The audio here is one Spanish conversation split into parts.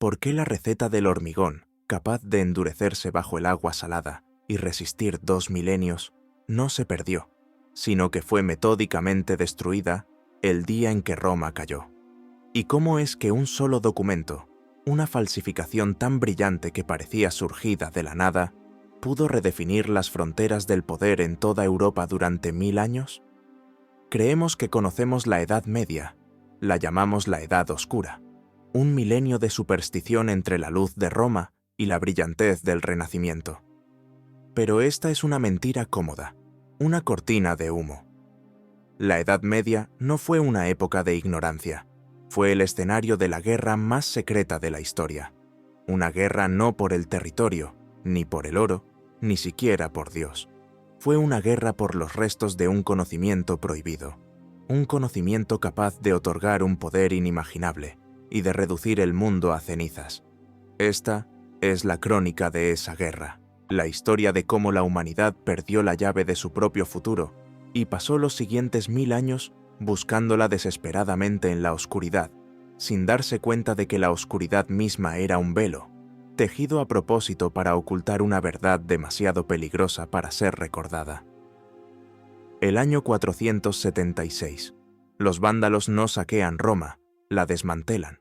¿Por qué la receta del hormigón, capaz de endurecerse bajo el agua salada y resistir 2 milenios, no se perdió, sino que fue metódicamente destruida el día en que Roma cayó? ¿Y cómo es que un solo documento, una falsificación tan brillante que parecía surgida de la nada, pudo redefinir las fronteras del poder en toda Europa durante 1000 años? Creemos que conocemos la Edad Media, la llamamos la Edad Oscura, un milenio de superstición entre la luz de Roma y la brillantez del Renacimiento. Pero esta es una mentira cómoda, una cortina de humo. La Edad Media no fue una época de ignorancia, fue el escenario de la guerra más secreta de la historia. Una guerra no por el territorio, ni por el oro, ni siquiera por Dios. Fue una guerra por los restos de un conocimiento prohibido, un conocimiento capaz de otorgar un poder inimaginable y de reducir el mundo a cenizas. Esta es la crónica de esa guerra, la historia de cómo la humanidad perdió la llave de su propio futuro y pasó los siguientes 1000 años buscándola desesperadamente en la oscuridad, sin darse cuenta de que la oscuridad misma era un velo, tejido a propósito para ocultar una verdad demasiado peligrosa para ser recordada. El año 476. Los vándalos no saquean Roma, la desmantelan.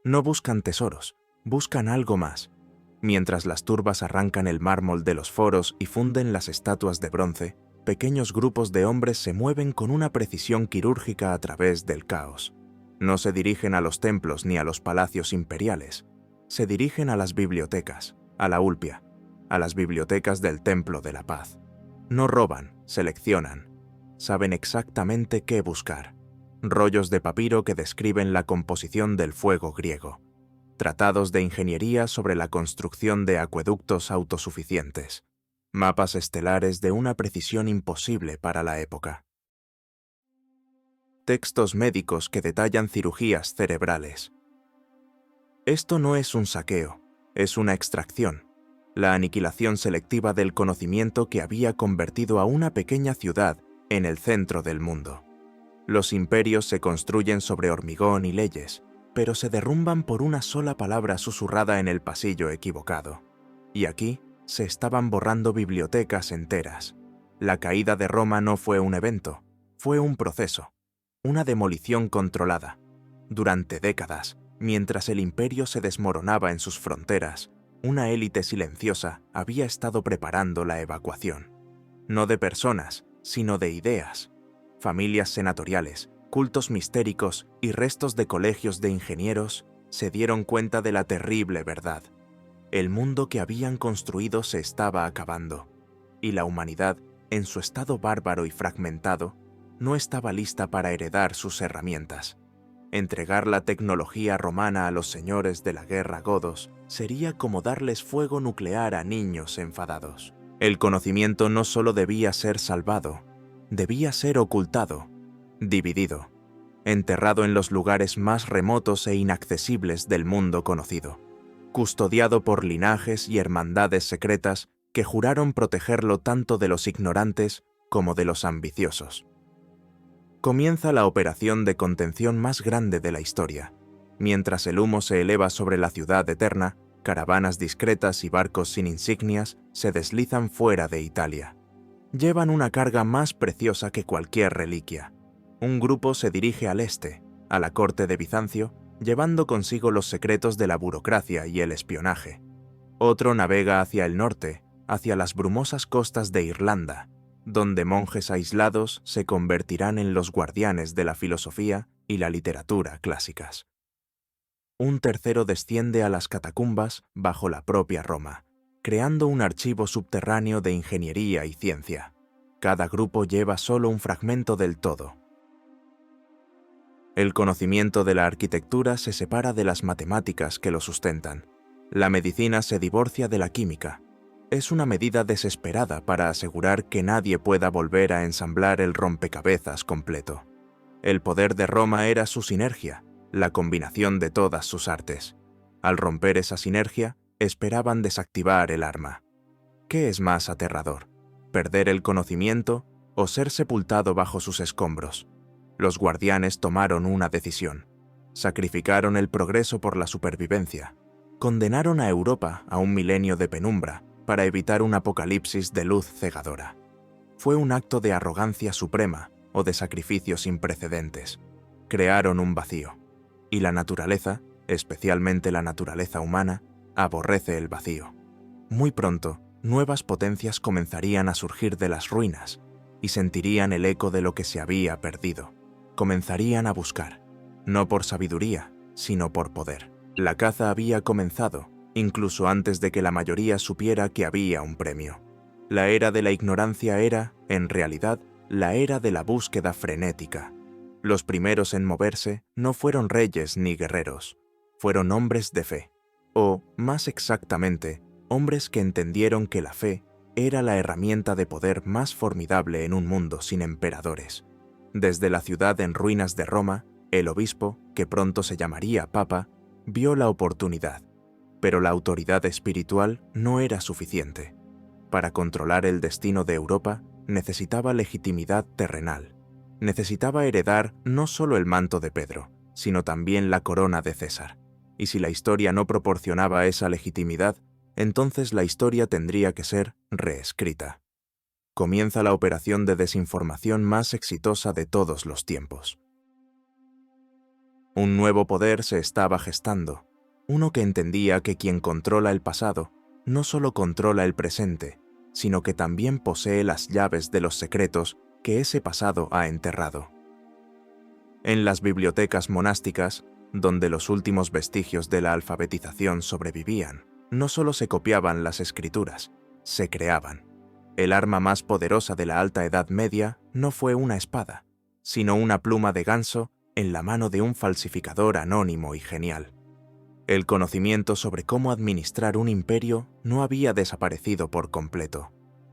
No buscan tesoros, buscan algo más. Mientras las turbas arrancan el mármol de los foros y funden las estatuas de bronce, pequeños grupos de hombres se mueven con una precisión quirúrgica a través del caos. No se dirigen a los templos ni a los palacios imperiales. Se dirigen a las bibliotecas, a la Ulpia, a las bibliotecas del Templo de la Paz. No roban, seleccionan. Saben exactamente qué buscar. Rollos de papiro que describen la composición del fuego griego. Tratados de ingeniería sobre la construcción de acueductos autosuficientes. Mapas estelares de una precisión imposible para la época. Textos médicos que detallan cirugías cerebrales. Esto no es un saqueo, es una extracción, la aniquilación selectiva del conocimiento que había convertido a una pequeña ciudad en el centro del mundo. Los imperios se construyen sobre hormigón y leyes, pero se derrumban por una sola palabra susurrada en el pasillo equivocado. Y aquí se estaban borrando bibliotecas enteras. La caída de Roma no fue un evento, fue un proceso, una demolición controlada. Durante décadas, mientras el imperio se desmoronaba en sus fronteras, una élite silenciosa había estado preparando la evacuación. No de personas, sino de ideas. Familias senatoriales, cultos mistéricos y restos de colegios de ingenieros se dieron cuenta de la terrible verdad. El mundo que habían construido se estaba acabando, y la humanidad, en su estado bárbaro y fragmentado, no estaba lista para heredar sus herramientas. Entregar la tecnología romana a los señores de la guerra godos sería como darles fuego nuclear a niños enfadados. El conocimiento no solo debía ser salvado, debía ser ocultado, dividido, enterrado en los lugares más remotos e inaccesibles del mundo conocido, custodiado por linajes y hermandades secretas que juraron protegerlo tanto de los ignorantes como de los ambiciosos. Comienza la operación de contención más grande de la historia. Mientras el humo se eleva sobre la ciudad eterna, caravanas discretas y barcos sin insignias se deslizan fuera de Italia. Llevan una carga más preciosa que cualquier reliquia. Un grupo se dirige al este, a la corte de Bizancio, llevando consigo los secretos de la burocracia y el espionaje. Otro navega hacia el norte, hacia las brumosas costas de Irlanda, donde monjes aislados se convertirán en los guardianes de la filosofía y la literatura clásicas. Un tercero desciende a las catacumbas bajo la propia Roma, creando un archivo subterráneo de ingeniería y ciencia. Cada grupo lleva solo un fragmento del todo. El conocimiento de la arquitectura se separa de las matemáticas que lo sustentan. La medicina se divorcia de la química. Es una medida desesperada para asegurar que nadie pueda volver a ensamblar el rompecabezas completo. El poder de Roma era su sinergia, la combinación de todas sus artes. Al romper esa sinergia, esperaban desactivar el arma. ¿Qué es más aterrador? ¿Perder el conocimiento o ser sepultado bajo sus escombros? Los guardianes tomaron una decisión. Sacrificaron el progreso por la supervivencia. condenaron a Europa a un milenio de penumbra para evitar un apocalipsis de luz cegadora. Fue un acto de arrogancia suprema o de sacrificio sin precedentes. Crearon un vacío, y la naturaleza, especialmente la naturaleza humana, aborrece el vacío. Muy pronto, nuevas potencias comenzarían a surgir de las ruinas y sentirían el eco de lo que se había perdido. Comenzarían a buscar, no por sabiduría, sino por poder. La caza había comenzado, incluso antes de que la mayoría supiera que había un premio. La era de la ignorancia era, en realidad, la era de la búsqueda frenética. Los primeros en moverse no fueron reyes ni guerreros, fueron hombres de fe, o, más exactamente, hombres que entendieron que la fe era la herramienta de poder más formidable en un mundo sin emperadores. Desde la ciudad en ruinas de Roma, el obispo, que pronto se llamaría Papa, vio la oportunidad, pero la autoridad espiritual no era suficiente. Para controlar el destino de Europa, necesitaba legitimidad terrenal. Necesitaba heredar no solo el manto de Pedro, sino también la corona de César. Y si la historia no proporcionaba esa legitimidad, entonces la historia tendría que ser reescrita. Comienza la operación de desinformación más exitosa de todos los tiempos. Un nuevo poder se estaba gestando, uno que entendía que quien controla el pasado no solo controla el presente, sino que también posee las llaves de los secretos que ese pasado ha enterrado. En las bibliotecas monásticas, donde los últimos vestigios de la alfabetización sobrevivían, no solo se copiaban las escrituras, se creaban. El arma más poderosa de la Alta Edad Media no fue una espada, sino una pluma de ganso en la mano de un falsificador anónimo y genial. El conocimiento sobre cómo administrar un imperio no había desaparecido por completo.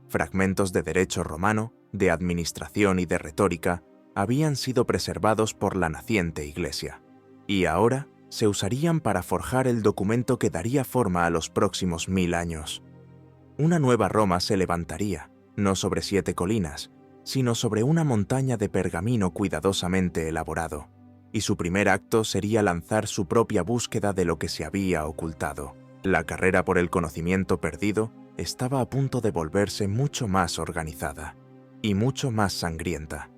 Fragmentos de derecho romano, de administración y de retórica habían sido preservados por la naciente Iglesia, y ahora se usarían para forjar el documento que daría forma a los próximos 1000 años. Una nueva Roma se levantaría, no sobre 7 colinas, sino sobre una montaña de pergamino cuidadosamente elaborado, y su primer acto sería lanzar su propia búsqueda de lo que se había ocultado. La carrera por el conocimiento perdido estaba a punto de volverse mucho más organizada y mucho más sangrienta.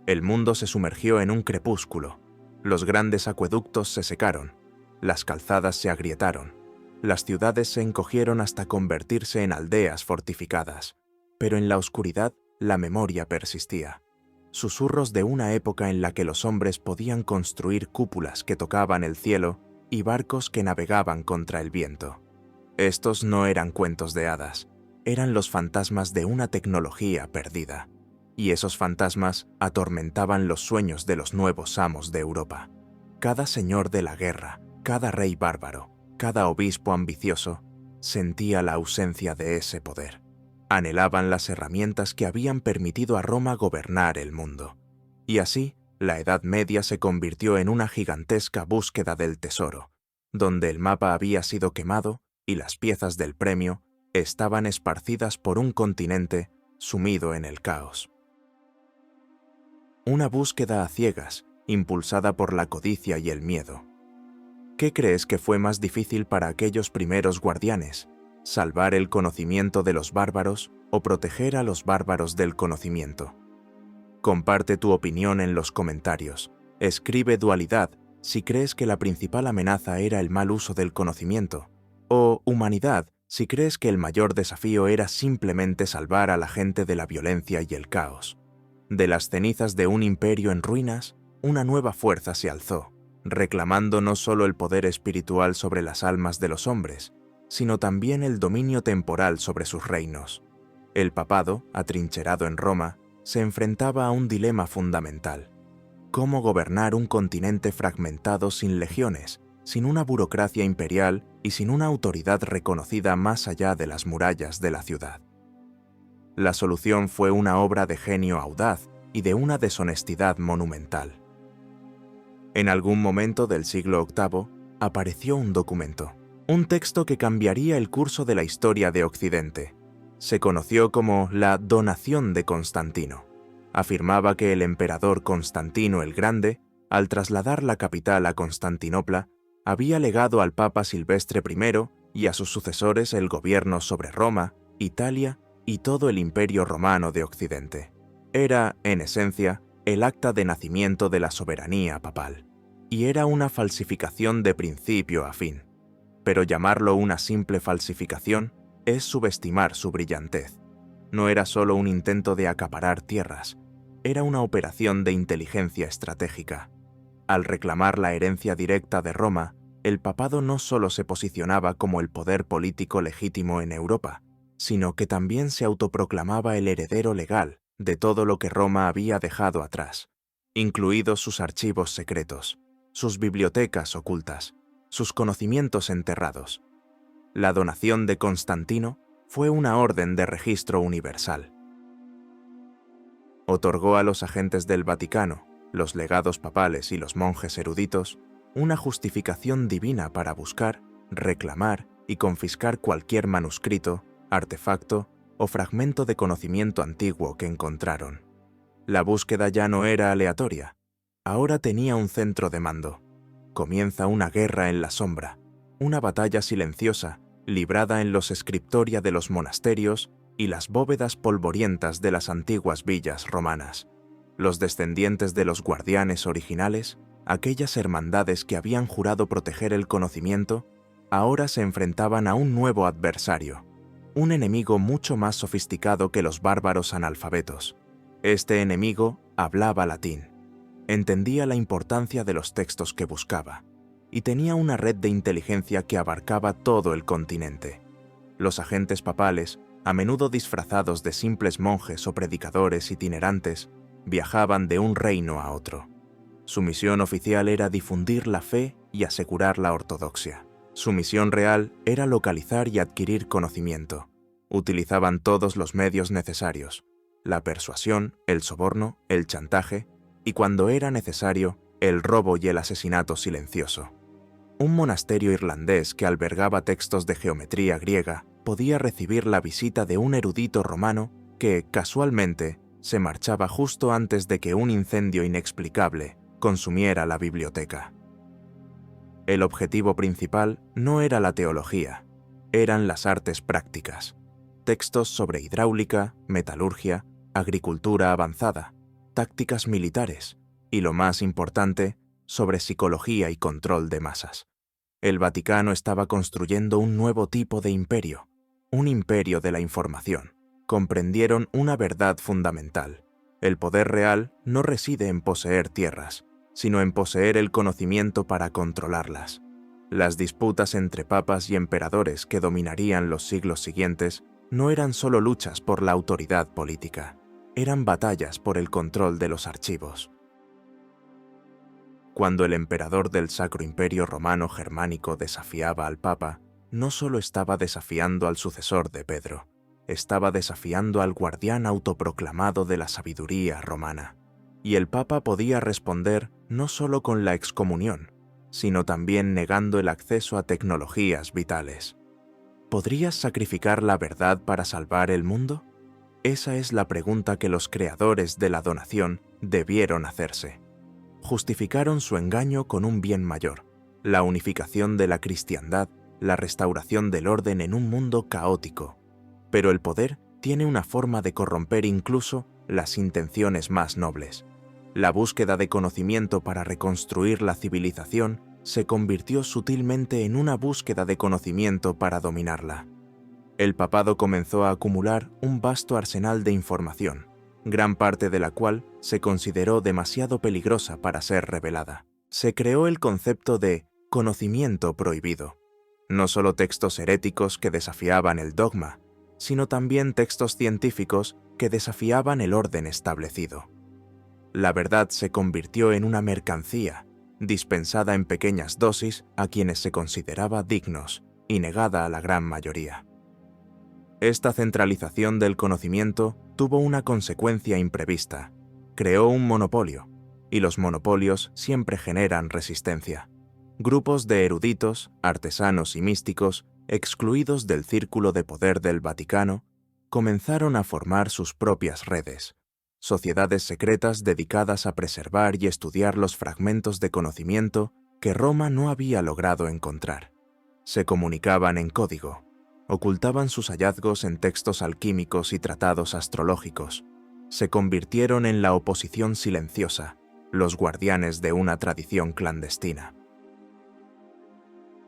El mundo se sumergió en un crepúsculo. Los grandes acueductos se secaron, las calzadas se agrietaron, las ciudades se encogieron hasta convertirse en aldeas fortificadas, pero en la oscuridad la memoria persistía. Susurros de una época en la que los hombres podían construir cúpulas que tocaban el cielo y barcos que navegaban contra el viento. Estos no eran cuentos de hadas, eran los fantasmas de una tecnología perdida. Y esos fantasmas atormentaban los sueños de los nuevos amos de Europa. Cada señor de la guerra, cada rey bárbaro, cada obispo ambicioso, sentía la ausencia de ese poder. Anhelaban las herramientas que habían permitido a Roma gobernar el mundo. Y así, la Edad Media se convirtió en una gigantesca búsqueda del tesoro, donde el mapa había sido quemado y las piezas del premio estaban esparcidas por un continente sumido en el caos. Una búsqueda a ciegas, impulsada por la codicia y el miedo. ¿Qué crees que fue más difícil para aquellos primeros guardianes? ¿Salvar el conocimiento de los bárbaros o proteger a los bárbaros del conocimiento? Comparte tu opinión en los comentarios. Escribe dualidad si crees que la principal amenaza era el mal uso del conocimiento, o humanidad si crees que el mayor desafío era simplemente salvar a la gente de la violencia y el caos. De las cenizas de un imperio en ruinas, una nueva fuerza se alzó, reclamando no solo el poder espiritual sobre las almas de los hombres, sino también el dominio temporal sobre sus reinos. El papado, atrincherado en Roma, se enfrentaba a un dilema fundamental: cómo gobernar un continente fragmentado sin legiones, sin una burocracia imperial y sin una autoridad reconocida más allá de las murallas de la ciudad. La solución fue una obra de genio audaz y de una deshonestidad monumental. En algún momento del siglo VIII apareció un documento, un texto que cambiaría el curso de la historia de Occidente. Se conoció como la Donación de Constantino. Afirmaba que el emperador Constantino el Grande, al trasladar la capital a Constantinopla, había legado al Papa Silvestre I y a sus sucesores el gobierno sobre Roma, Italia y todo el Imperio Romano de Occidente. Era, en esencia, el acta de nacimiento de la soberanía papal, y era una falsificación de principio a fin. Pero llamarlo una simple falsificación es subestimar su brillantez. No era solo un intento de acaparar tierras, era una operación de inteligencia estratégica. Al reclamar la herencia directa de Roma, el papado no solo se posicionaba como el poder político legítimo en Europa, sino que también se autoproclamaba el heredero legal de todo lo que Roma había dejado atrás, incluidos sus archivos secretos, sus bibliotecas ocultas, sus conocimientos enterrados. La donación de Constantino fue una orden de registro universal. Otorgó a los agentes del Vaticano, los legados papales y los monjes eruditos, una justificación divina para buscar, reclamar y confiscar cualquier manuscrito, artefacto o fragmento de conocimiento antiguo que encontraron. La búsqueda ya no era aleatoria, ahora tenía un centro de mando. Comienza una guerra en la sombra, una batalla silenciosa, librada en los scriptoria de los monasterios y las bóvedas polvorientas de las antiguas villas romanas. Los descendientes de los guardianes originales, aquellas hermandades que habían jurado proteger el conocimiento, ahora se enfrentaban a un nuevo adversario, un enemigo mucho más sofisticado que los bárbaros analfabetos. Este enemigo hablaba latín, entendía la importancia de los textos que buscaba, y tenía una red de inteligencia que abarcaba todo el continente. Los agentes papales, a menudo disfrazados de simples monjes o predicadores itinerantes, viajaban de un reino a otro. Su misión oficial era difundir la fe y asegurar la ortodoxia. Su misión real era localizar y adquirir conocimiento. Utilizaban todos los medios necesarios: la persuasión, el soborno, el chantaje y, cuando era necesario, el robo y el asesinato silencioso. Un monasterio irlandés que albergaba textos de geometría griega podía recibir la visita de un erudito romano que, casualmente, se marchaba justo antes de que un incendio inexplicable consumiera la biblioteca. El objetivo principal no era la teología, eran las artes prácticas, textos sobre hidráulica, metalurgia, agricultura avanzada, tácticas militares y, lo más importante, sobre psicología y control de masas. El Vaticano estaba construyendo un nuevo tipo de imperio, un imperio de la información. Comprendieron una verdad fundamental: el poder real no reside en poseer tierras, sino en poseer el conocimiento para controlarlas. Las disputas entre papas y emperadores que dominarían los siglos siguientes no eran solo luchas por la autoridad política, eran batallas por el control de los archivos. Cuando el emperador del Sacro Imperio Romano Germánico desafiaba al Papa, no solo estaba desafiando al sucesor de Pedro, estaba desafiando al guardián autoproclamado de la sabiduría romana. Y el Papa podía responder no solo con la excomunión, sino también negando el acceso a tecnologías vitales. ¿Podrías sacrificar la verdad para salvar el mundo? Esa es la pregunta que los creadores de la donación debieron hacerse. Justificaron su engaño con un bien mayor: la unificación de la cristiandad, la restauración del orden en un mundo caótico. Pero el poder tiene una forma de corromper incluso las intenciones más nobles. La búsqueda de conocimiento para reconstruir la civilización se convirtió sutilmente en una búsqueda de conocimiento para dominarla. El papado comenzó a acumular un vasto arsenal de información, gran parte de la cual se consideró demasiado peligrosa para ser revelada. Se creó el concepto de conocimiento prohibido. No solo textos heréticos que desafiaban el dogma, sino también textos científicos que desafiaban el orden establecido. La verdad se convirtió en una mercancía, dispensada en pequeñas dosis a quienes se consideraba dignos y negada a la gran mayoría. Esta centralización del conocimiento tuvo una consecuencia imprevista: creó un monopolio, y los monopolios siempre generan resistencia. Grupos de eruditos, artesanos y místicos, excluidos del círculo de poder del Vaticano, comenzaron a formar sus propias redes, sociedades secretas dedicadas a preservar y estudiar los fragmentos de conocimiento que Roma no había logrado encontrar. Se comunicaban en código, ocultaban sus hallazgos en textos alquímicos y tratados astrológicos. Se convirtieron en la oposición silenciosa, los guardianes de una tradición clandestina.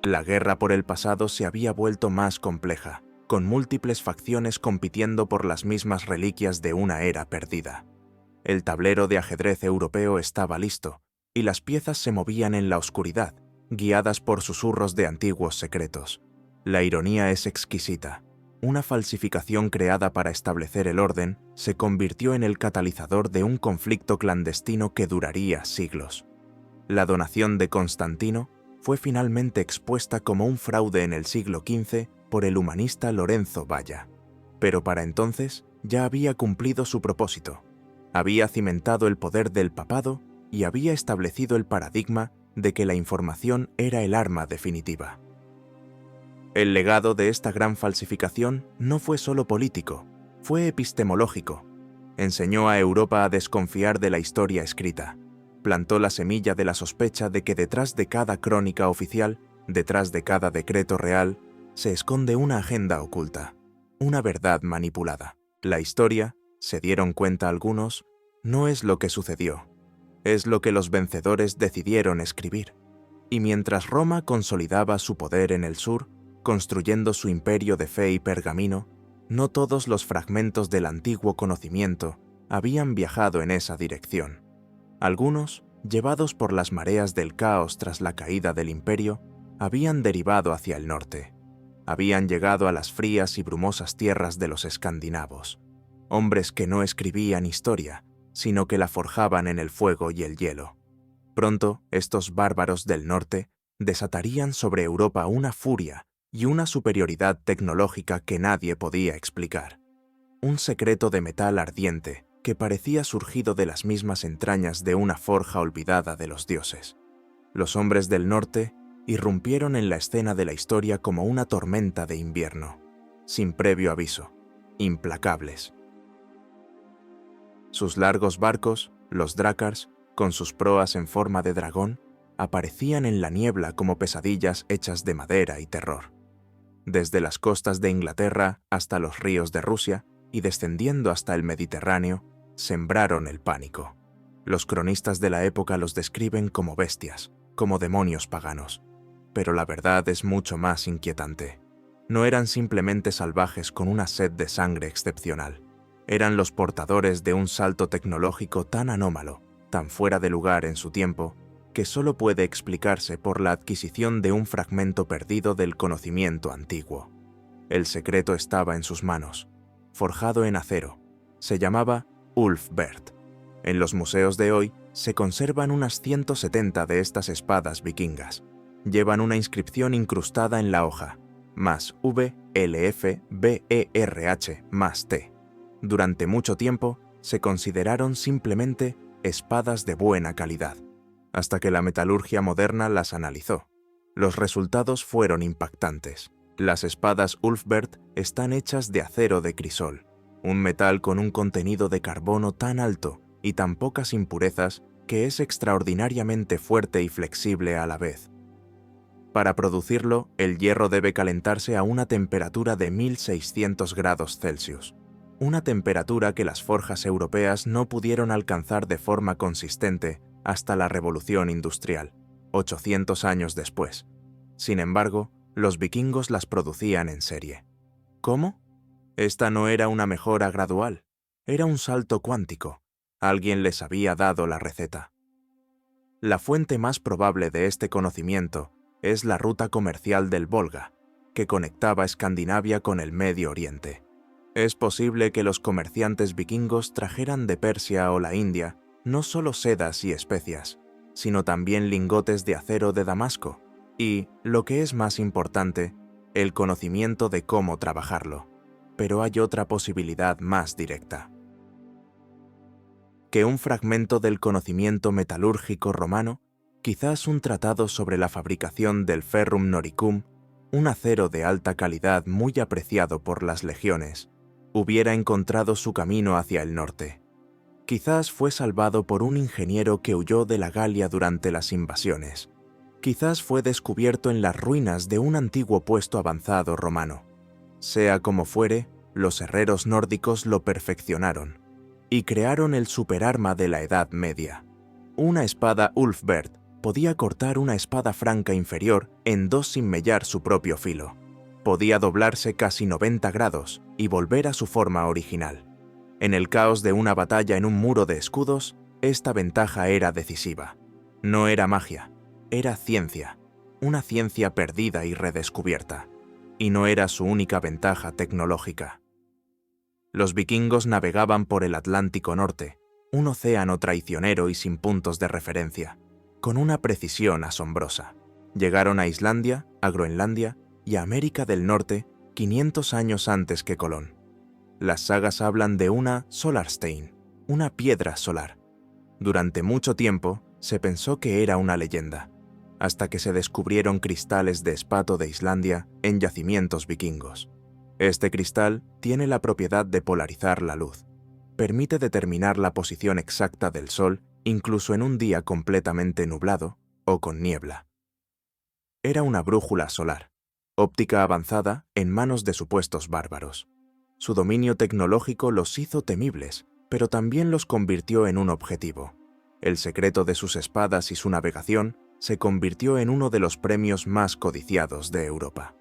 La guerra por el pasado se había vuelto más compleja, con múltiples facciones compitiendo por las mismas reliquias de una era perdida. El tablero de ajedrez europeo estaba listo, y las piezas se movían en la oscuridad, guiadas por susurros de antiguos secretos. La ironía es exquisita. Una falsificación creada para establecer el orden se convirtió en el catalizador de un conflicto clandestino que duraría siglos. La donación de Constantino fue finalmente expuesta como un fraude en el siglo XV por el humanista Lorenzo Valla. Pero para entonces ya había cumplido su propósito. Había cimentado el poder del papado y había establecido el paradigma de que la información era el arma definitiva. El legado de esta gran falsificación no fue solo político, fue epistemológico. Enseñó a Europa a desconfiar de la historia escrita. Plantó la semilla de la sospecha de que detrás de cada crónica oficial, detrás de cada decreto real, se esconde una agenda oculta, una verdad manipulada. La historia, se dieron cuenta algunos, no es lo que sucedió, es lo que los vencedores decidieron escribir. Y mientras Roma consolidaba su poder en el sur, construyendo su imperio de fe y pergamino, no todos los fragmentos del antiguo conocimiento habían viajado en esa dirección. Algunos, llevados por las mareas del caos tras la caída del imperio, habían derivado hacia el norte. Habían llegado a las frías y brumosas tierras de los escandinavos, hombres que no escribían historia, sino que la forjaban en el fuego y el hielo. Pronto, estos bárbaros del norte desatarían sobre Europa una furia y una superioridad tecnológica que nadie podía explicar. Un secreto de metal ardiente que parecía surgido de las mismas entrañas de una forja olvidada de los dioses. Los hombres del norte irrumpieron en la escena de la historia como una tormenta de invierno, sin previo aviso, implacables. Sus largos barcos, los drácars, con sus proas en forma de dragón, aparecían en la niebla como pesadillas hechas de madera y terror. Desde las costas de Inglaterra hasta los ríos de Rusia y descendiendo hasta el Mediterráneo, sembraron el pánico. Los cronistas de la época los describen como bestias, como demonios paganos. Pero la verdad es mucho más inquietante. No eran simplemente salvajes con una sed de sangre excepcional. Eran los portadores de un salto tecnológico tan anómalo, tan fuera de lugar en su tiempo, que solo puede explicarse por la adquisición de un fragmento perdido del conocimiento antiguo. El secreto estaba en sus manos, forjado en acero. Se llamaba Ulfberht. En los museos de hoy se conservan unas 170 de estas espadas vikingas. Llevan una inscripción incrustada en la hoja, más V, L, F, B, E, R, H, más T. Durante mucho tiempo se consideraron simplemente espadas de buena calidad, hasta que la metalurgia moderna las analizó. Los resultados fueron impactantes. Las espadas Ulfberht están hechas de acero de crisol, un metal con un contenido de carbono tan alto y tan pocas impurezas que es extraordinariamente fuerte y flexible a la vez. Para producirlo, el hierro debe calentarse a una temperatura de 1600 grados Celsius, una temperatura que las forjas europeas no pudieron alcanzar de forma consistente hasta la Revolución Industrial, 800 años después. Sin embargo, los vikingos las producían en serie. ¿Cómo? Esta no era una mejora gradual, era un salto cuántico. Alguien les había dado la receta. La fuente más probable de este conocimiento es la ruta comercial del Volga, que conectaba Escandinavia con el Medio Oriente. Es posible que los comerciantes vikingos trajeran de Persia o la India no solo sedas y especias, sino también lingotes de acero de Damasco y, lo que es más importante, el conocimiento de cómo trabajarlo. Pero hay otra posibilidad más directa. Que un fragmento del conocimiento metalúrgico romano, quizás un tratado sobre la fabricación del ferrum noricum, un acero de alta calidad muy apreciado por las legiones, hubiera encontrado su camino hacia el norte. Quizás fue salvado por un ingeniero que huyó de la Galia durante las invasiones. Quizás fue descubierto en las ruinas de un antiguo puesto avanzado romano. Sea como fuere, los herreros nórdicos lo perfeccionaron y crearon el superarma de la Edad Media. Una espada Ulfberht podía cortar una espada franca inferior en dos sin mellar su propio filo. Podía doblarse casi 90 grados y volver a su forma original. En el caos de una batalla en un muro de escudos, esta ventaja era decisiva. No era magia, era ciencia, una ciencia perdida y redescubierta. Y no era su única ventaja tecnológica. Los vikingos navegaban por el Atlántico Norte, un océano traicionero y sin puntos de referencia, con una precisión asombrosa. Llegaron a Islandia, a Groenlandia y a América del Norte 500 años antes que Colón. Las sagas hablan de una Solarstein, una piedra solar. Durante mucho tiempo se pensó que era una leyenda, hasta que se descubrieron cristales de espato de Islandia en yacimientos vikingos. Este cristal tiene la propiedad de polarizar la luz. Permite determinar la posición exacta del Sol incluso en un día completamente nublado o con niebla. Era una brújula solar, óptica avanzada en manos de supuestos bárbaros. Su dominio tecnológico los hizo temibles, pero también los convirtió en un objetivo. El secreto de sus espadas y su navegación se convirtió en uno de los premios más codiciados de Europa.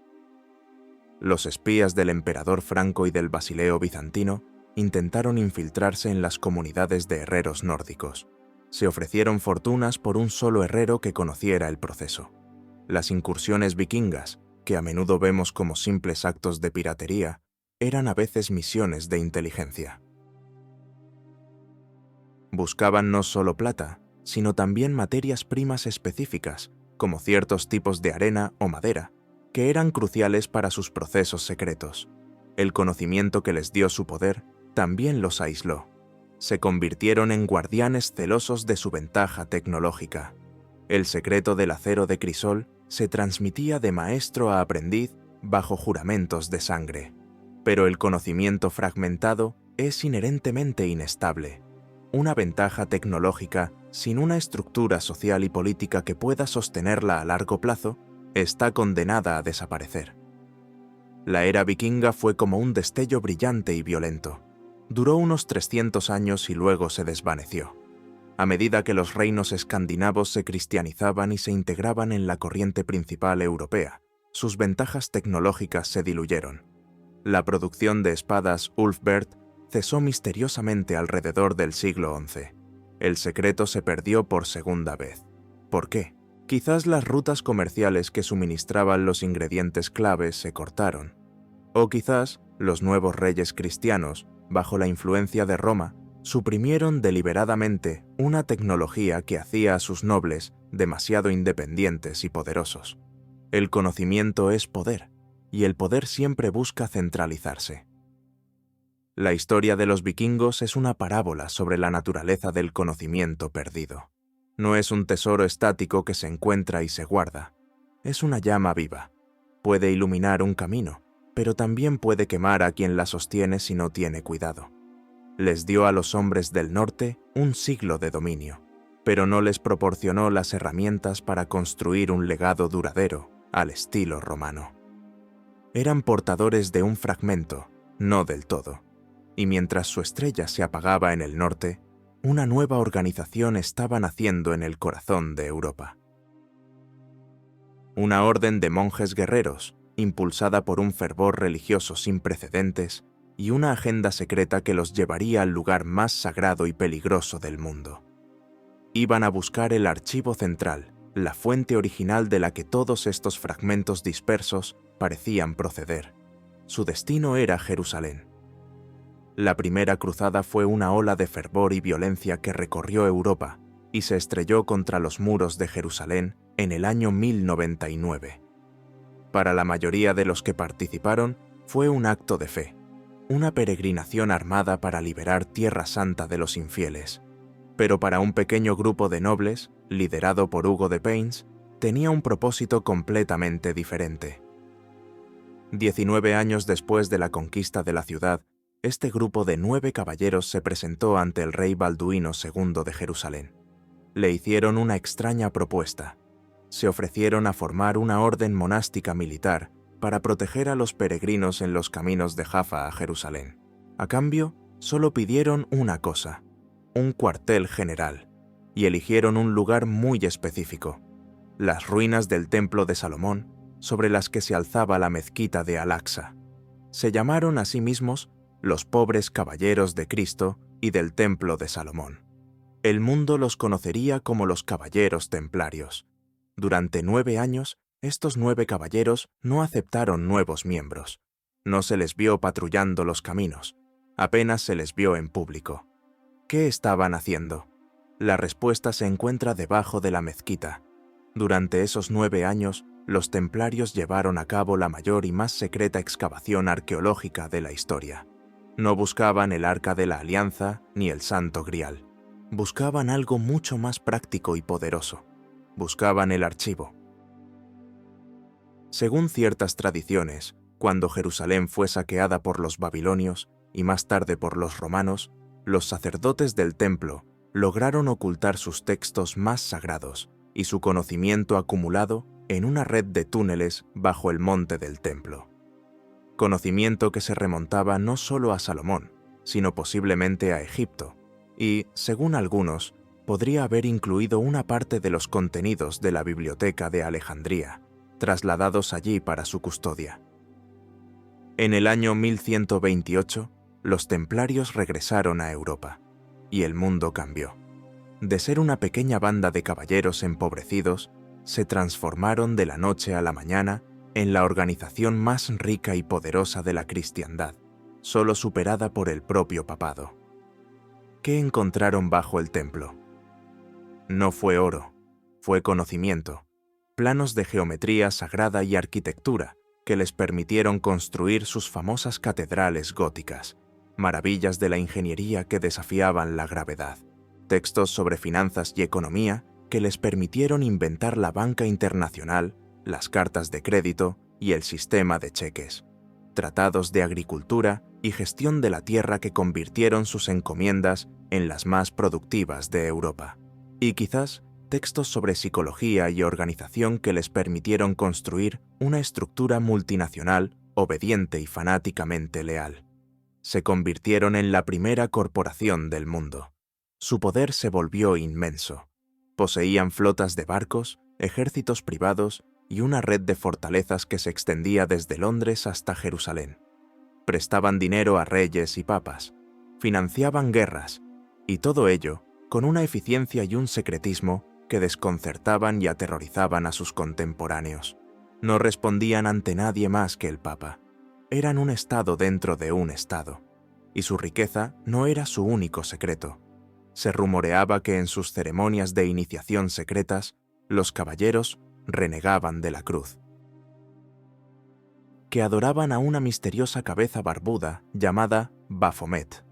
Los espías del emperador Franco y del Basileo bizantino intentaron infiltrarse en las comunidades de herreros nórdicos. Se ofrecieron fortunas por un solo herrero que conociera el proceso. Las incursiones vikingas, que a menudo vemos como simples actos de piratería, eran a veces misiones de inteligencia. Buscaban no solo plata, sino también materias primas específicas, como ciertos tipos de arena o madera, que eran cruciales para sus procesos secretos. El conocimiento que les dio su poder también los aisló. Se convirtieron en guardianes celosos de su ventaja tecnológica. El secreto del acero de crisol se transmitía de maestro a aprendiz bajo juramentos de sangre. Pero el conocimiento fragmentado es inherentemente inestable. Una ventaja tecnológica sin una estructura social y política que pueda sostenerla a largo plazo está condenada a desaparecer. La era vikinga fue como un destello brillante y violento. Duró unos 300 años y luego se desvaneció. A medida que los reinos escandinavos se cristianizaban y se integraban en la corriente principal europea, sus ventajas tecnológicas se diluyeron. La producción de espadas Ulfberht cesó misteriosamente alrededor del siglo XI. El secreto se perdió por segunda vez. ¿Por qué? Quizás las rutas comerciales que suministraban los ingredientes claves se cortaron. O quizás los nuevos reyes cristianos, bajo la influencia de Roma, suprimieron deliberadamente una tecnología que hacía a sus nobles demasiado independientes y poderosos. El conocimiento es poder, y el poder siempre busca centralizarse. La historia de los vikingos es una parábola sobre la naturaleza del conocimiento perdido. No es un tesoro estático que se encuentra y se guarda. Es una llama viva. Puede iluminar un camino, pero también puede quemar a quien la sostiene si no tiene cuidado. Les dio a los hombres del norte un siglo de dominio, pero no les proporcionó las herramientas para construir un legado duradero al estilo romano. Eran portadores de un fragmento, no del todo, y mientras su estrella se apagaba en el norte, una nueva organización estaba naciendo en el corazón de Europa. Una orden de monjes guerreros, impulsada por un fervor religioso sin precedentes y una agenda secreta que los llevaría al lugar más sagrado y peligroso del mundo. Iban a buscar el archivo central, la fuente original de la que todos estos fragmentos dispersos parecían proceder. Su destino era Jerusalén. La primera cruzada fue una ola de fervor y violencia que recorrió Europa y se estrelló contra los muros de Jerusalén en el año 1099. Para la mayoría de los que participaron, fue un acto de fe, una peregrinación armada para liberar Tierra Santa de los infieles. Pero para un pequeño grupo de nobles, liderado por Hugo de Payns, tenía un propósito completamente diferente. 19 años después de la conquista de la ciudad, este grupo de 9 caballeros se presentó ante el rey Balduino II de Jerusalén. Le hicieron una extraña propuesta. se ofrecieron a formar una orden monástica militar para proteger a los peregrinos en los caminos de Jaffa a Jerusalén. A cambio, solo pidieron una cosa: un cuartel general, y eligieron un lugar muy específico: las ruinas del Templo de Salomón, sobre las que se alzaba la mezquita de Al-Aqsa. Se llamaron a sí mismos los pobres caballeros de Cristo y del Templo de Salomón. El mundo los conocería como los caballeros templarios. Durante 9 años, estos 9 caballeros no aceptaron nuevos miembros. No se les vio patrullando los caminos, apenas se les vio en público. ¿Qué estaban haciendo? La respuesta se encuentra debajo de la mezquita. Durante esos 9 años, los templarios llevaron a cabo la mayor y más secreta excavación arqueológica de la historia. No buscaban el Arca de la Alianza ni el Santo Grial. Buscaban algo mucho más práctico y poderoso. Buscaban el archivo. Según ciertas tradiciones, cuando Jerusalén fue saqueada por los babilonios y más tarde por los romanos, los sacerdotes del templo lograron ocultar sus textos más sagrados y su conocimiento acumulado en una red de túneles bajo el monte del templo. Conocimiento que se remontaba no solo a Salomón, sino posiblemente a Egipto, y, según algunos, podría haber incluido una parte de los contenidos de la biblioteca de Alejandría, trasladados allí para su custodia. En el año 1128, los templarios regresaron a Europa, y el mundo cambió. De ser una pequeña banda de caballeros empobrecidos, se transformaron de la noche a la mañana en la organización más rica y poderosa de la cristiandad, solo superada por el propio papado. ¿Qué encontraron bajo el templo? No fue oro, fue conocimiento, planos de geometría sagrada y arquitectura que les permitieron construir sus famosas catedrales góticas, maravillas de la ingeniería que desafiaban la gravedad, textos sobre finanzas y economía que les permitieron inventar la banca internacional, las cartas de crédito y el sistema de cheques, tratados de agricultura y gestión de la tierra que convirtieron sus encomiendas en las más productivas de Europa, y quizás textos sobre psicología y organización que les permitieron construir una estructura multinacional obediente y fanáticamente leal. Se convirtieron en la primera corporación del mundo. Su poder se volvió inmenso. Poseían flotas de barcos, ejércitos privados y una red de fortalezas que se extendía desde Londres hasta Jerusalén. Prestaban dinero a reyes y papas, financiaban guerras, y todo ello con una eficiencia y un secretismo que desconcertaban y aterrorizaban a sus contemporáneos. No respondían ante nadie más que el Papa. Eran un estado dentro de un estado, y su riqueza no era su único secreto. Se rumoreaba que en sus ceremonias de iniciación secretas, los caballeros renegaban de la cruz, que adoraban a una misteriosa cabeza barbuda llamada Baphomet.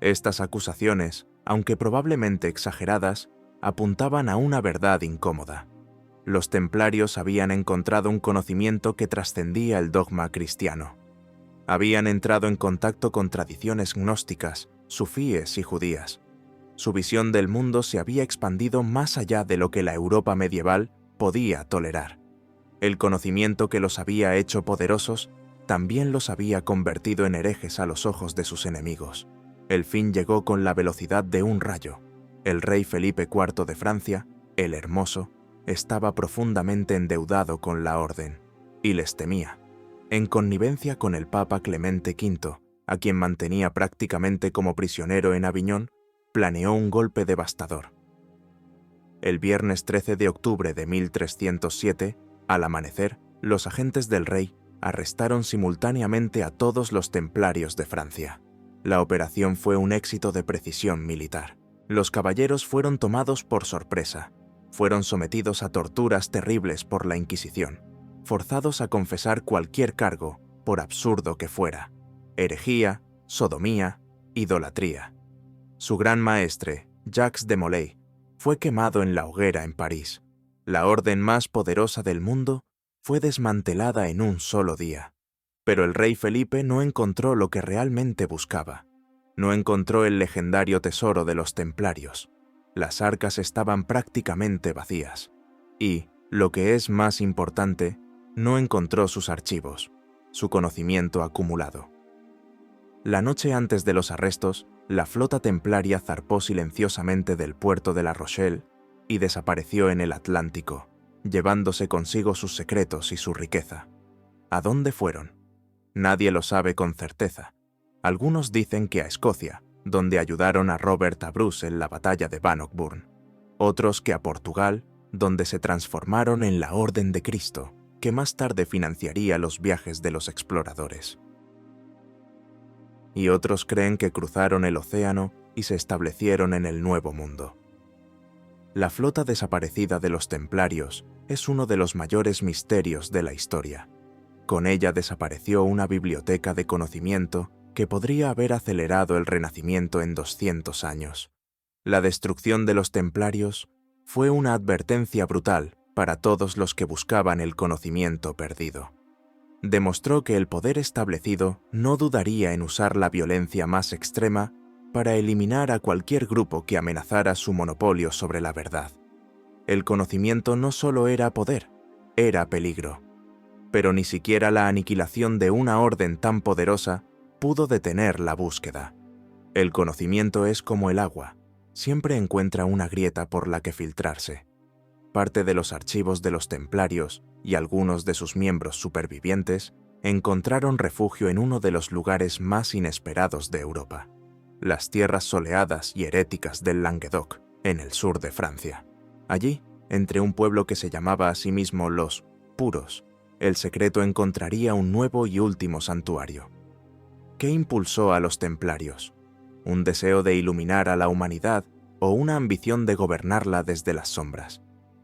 Estas acusaciones, aunque probablemente exageradas, apuntaban a una verdad incómoda. Los templarios habían encontrado un conocimiento que trascendía el dogma cristiano. Habían entrado en contacto con tradiciones gnósticas, sufíes y judías. Su visión del mundo se había expandido más allá de lo que la Europa medieval podía tolerar. El conocimiento que los había hecho poderosos también los había convertido en herejes a los ojos de sus enemigos. El fin llegó con la velocidad de un rayo. El rey Felipe IV de Francia, el Hermoso, estaba profundamente endeudado con la orden, y les temía. En connivencia con el Papa Clemente V, a quien mantenía prácticamente como prisionero en Aviñón, planeó un golpe devastador. El viernes 13 de octubre de 1307, al amanecer, los agentes del rey arrestaron simultáneamente a todos los templarios de Francia. La operación fue un éxito de precisión militar. Los caballeros fueron tomados por sorpresa, fueron sometidos a torturas terribles por la Inquisición, forzados a confesar cualquier cargo, por absurdo que fuera: herejía, sodomía, idolatría. Su gran maestre, Jacques de Molay, fue quemado en la hoguera en París. La orden más poderosa del mundo fue desmantelada en un solo día. Pero el rey Felipe no encontró lo que realmente buscaba. No encontró el legendario tesoro de los templarios. Las arcas estaban prácticamente vacías. Y, Lo que es más importante, no encontró sus archivos, su conocimiento acumulado. La noche antes de los arrestos, la flota templaria zarpó silenciosamente del puerto de La Rochelle y desapareció en el Atlántico, llevándose consigo sus secretos y su riqueza. ¿A dónde fueron? Nadie lo sabe con certeza. Algunos dicen que a Escocia, donde ayudaron a Robert a Bruce en la batalla de Bannockburn. Otros que a Portugal, donde se transformaron en la Orden de Cristo, que más tarde financiaría los viajes de los exploradores. Y otros creen que cruzaron el océano y se establecieron en el Nuevo Mundo. La flota desaparecida de los templarios es uno de los mayores misterios de la historia. Con ella desapareció una biblioteca de conocimiento que podría haber acelerado el Renacimiento en 200 años. La destrucción de los templarios fue una advertencia brutal para todos los que buscaban el conocimiento perdido. Demostró que el poder establecido no dudaría en usar la violencia más extrema para eliminar a cualquier grupo que amenazara su monopolio sobre la verdad. El conocimiento no solo era poder, era peligro. Pero ni siquiera la aniquilación de una orden tan poderosa pudo detener la búsqueda. El conocimiento es como el agua, siempre encuentra una grieta por la que filtrarse. Parte de los archivos de los templarios y algunos de sus miembros supervivientes encontraron refugio en uno de los lugares más inesperados de Europa, las tierras soleadas y heréticas del Languedoc, en el sur de Francia. Allí, entre un pueblo que se llamaba a sí mismo los Puros, el secreto encontraría un nuevo y último santuario. ¿Qué impulsó a los templarios? ¿Un deseo de iluminar a la humanidad o una ambición de gobernarla desde las sombras?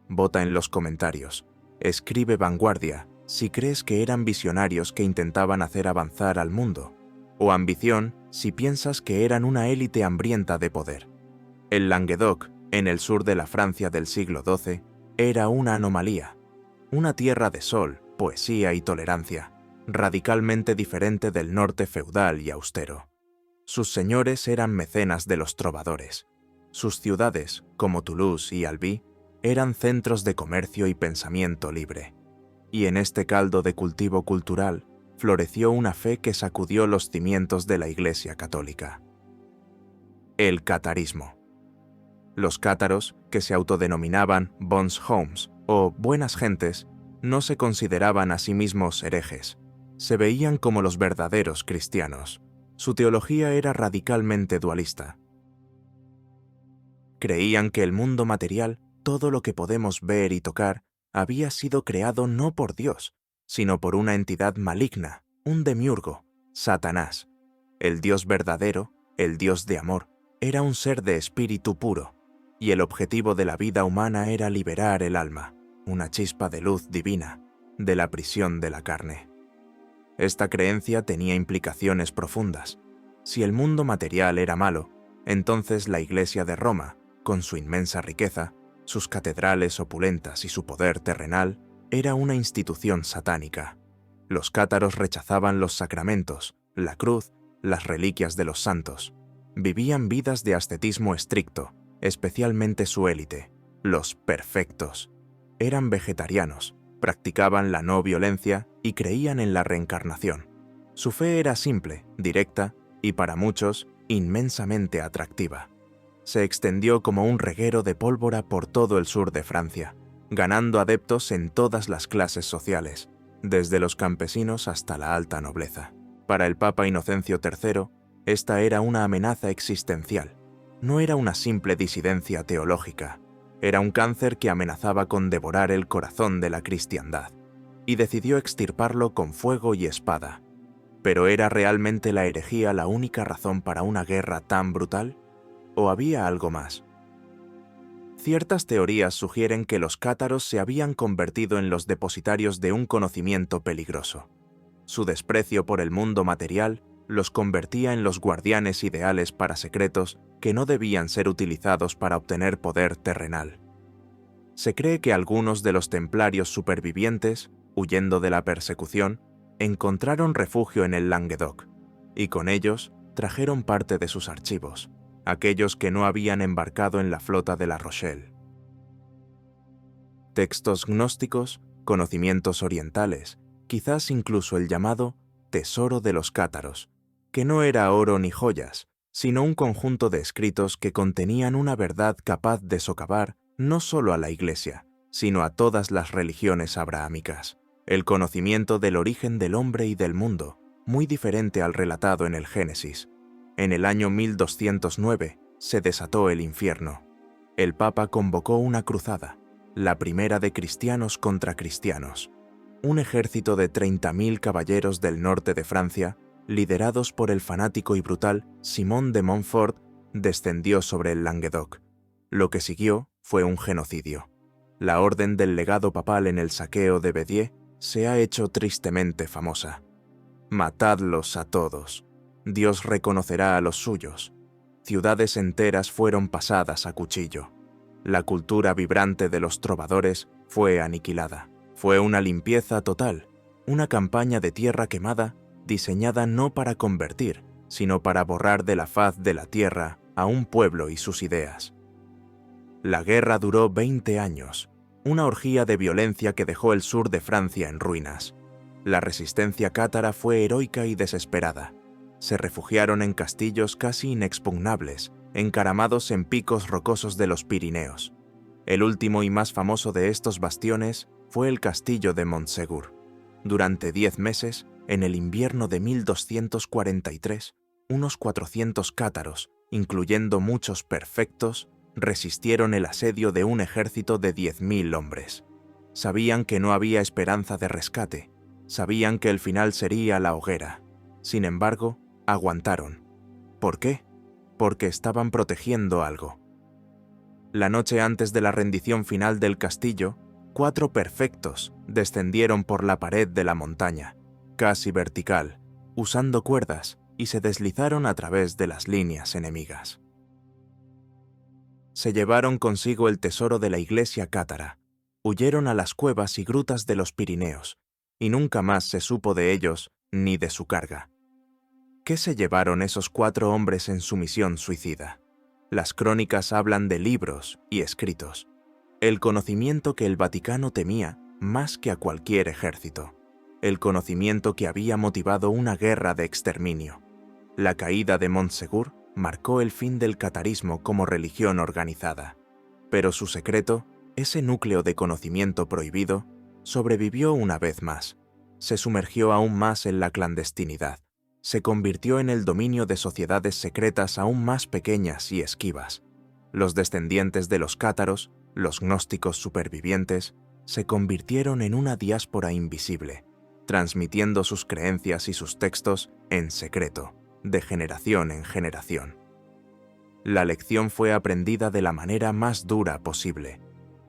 Vota en los comentarios. Escribe Vanguardia si crees que eran visionarios que intentaban hacer avanzar al mundo, o ambición si piensas que eran una élite hambrienta de poder. El Languedoc, en el sur de la Francia del siglo XII, era una anomalía, una tierra de sol, poesía y tolerancia, radicalmente diferente del norte feudal y austero. Sus señores eran mecenas de los trovadores. Sus ciudades, como Toulouse y Albi, eran centros de comercio y pensamiento libre. Y en este caldo de cultivo cultural floreció una fe que sacudió los cimientos de la Iglesia católica. El catarismo. Los cátaros, que se autodenominaban bons hommes o buenas gentes, no se consideraban a sí mismos herejes. Se veían como los verdaderos cristianos. Su teología era radicalmente dualista. Creían que el mundo material, todo lo que podemos ver y tocar, había sido creado no por Dios, sino por una entidad maligna, un demiurgo, Satanás. El Dios verdadero, el Dios de amor, era un ser de espíritu puro, y el objetivo de la vida humana era liberar el alma, una chispa de luz divina, de la prisión de la carne. Esta creencia tenía implicaciones profundas. Si el mundo material era malo, entonces la Iglesia de Roma, con su inmensa riqueza, sus catedrales opulentas y su poder terrenal, era una institución satánica. Los cátaros rechazaban los sacramentos, la cruz, las reliquias de los santos. Vivían vidas de ascetismo estricto, especialmente su élite, los perfectos. Eran vegetarianos, practicaban la no violencia y creían en la reencarnación. Su fe era simple, directa y para muchos inmensamente atractiva. Se extendió como un reguero de pólvora por todo el sur de Francia, ganando adeptos en todas las clases sociales, desde los campesinos hasta la alta nobleza. Para el Papa Inocencio III, esta era una amenaza existencial. No era una simple disidencia teológica, era un cáncer que amenazaba con devorar el corazón de la cristiandad, y decidió extirparlo con fuego y espada. ¿Pero era realmente la herejía la única razón para una guerra tan brutal? ¿O había algo más? Ciertas teorías sugieren que los cátaros se habían convertido en los depositarios de un conocimiento peligroso. Su desprecio por el mundo material los convertía en los guardianes ideales para secretos que no debían ser utilizados para obtener poder terrenal. Se cree que algunos de los templarios supervivientes, huyendo de la persecución, encontraron refugio en el Languedoc, y con ellos trajeron parte de sus archivos, aquellos que no habían embarcado en la flota de La Rochelle. textos gnósticos, conocimientos orientales, quizás incluso el llamado Tesoro de los Cátaros, que no era oro ni joyas, sino un conjunto de escritos que contenían una verdad capaz de socavar no solo a la Iglesia, sino a todas las religiones abrahámicas. El conocimiento del origen del hombre y del mundo, muy diferente al relatado en el Génesis. En el año 1209 se desató el infierno. El Papa convocó una cruzada, la primera de cristianos contra cristianos. Un ejército de 30.000 caballeros del norte de Francia, liderados por el fanático y brutal Simón de Montfort, descendió sobre el Languedoc. Lo que siguió fue un genocidio. La orden del legado papal en el saqueo de Béziers se ha hecho tristemente famosa. Matadlos a todos. Dios reconocerá a los suyos. Ciudades enteras fueron pasadas a cuchillo. La cultura vibrante de los trovadores fue aniquilada. Fue una limpieza total, una campaña de tierra quemada diseñada no para convertir, sino para borrar de la faz de la tierra a un pueblo y sus ideas. La guerra duró 20 años, una orgía de violencia que dejó el sur de Francia en ruinas. La resistencia cátara fue heroica y desesperada. Se refugiaron en castillos casi inexpugnables, encaramados en picos rocosos de los Pirineos. El último y más famoso de estos bastiones fue el castillo de Montségur. Durante 10 meses, en el invierno de 1243, unos 400 cátaros, incluyendo muchos perfectos, resistieron el asedio de un ejército de 10.000 hombres. Sabían que no había esperanza de rescate, sabían que el final sería la hoguera. Sin embargo, aguantaron. ¿Por qué? Porque estaban protegiendo algo. La noche antes de la rendición final del castillo, 4 perfectos descendieron por la pared de la montaña, casi vertical, usando cuerdas, y se deslizaron a través de las líneas enemigas. Se llevaron consigo el tesoro de la iglesia cátara, huyeron a las cuevas y grutas de los Pirineos, y nunca más se supo de ellos ni de su carga. ¿Qué se llevaron esos 4 hombres en su misión suicida? Las crónicas hablan de libros y escritos, el conocimiento que el Vaticano temía más que a cualquier ejército, el conocimiento que había motivado una guerra de exterminio. La caída de Montségur marcó el fin del catarismo como religión organizada, pero su secreto, ese núcleo de conocimiento prohibido, sobrevivió una vez más, se sumergió aún más en la clandestinidad, se convirtió en el dominio de sociedades secretas aún más pequeñas y esquivas. Los descendientes de los cátaros, los gnósticos supervivientes, se convirtieron en una diáspora invisible, transmitiendo sus creencias y sus textos en secreto, de generación en generación. La lección fue aprendida de la manera más dura posible.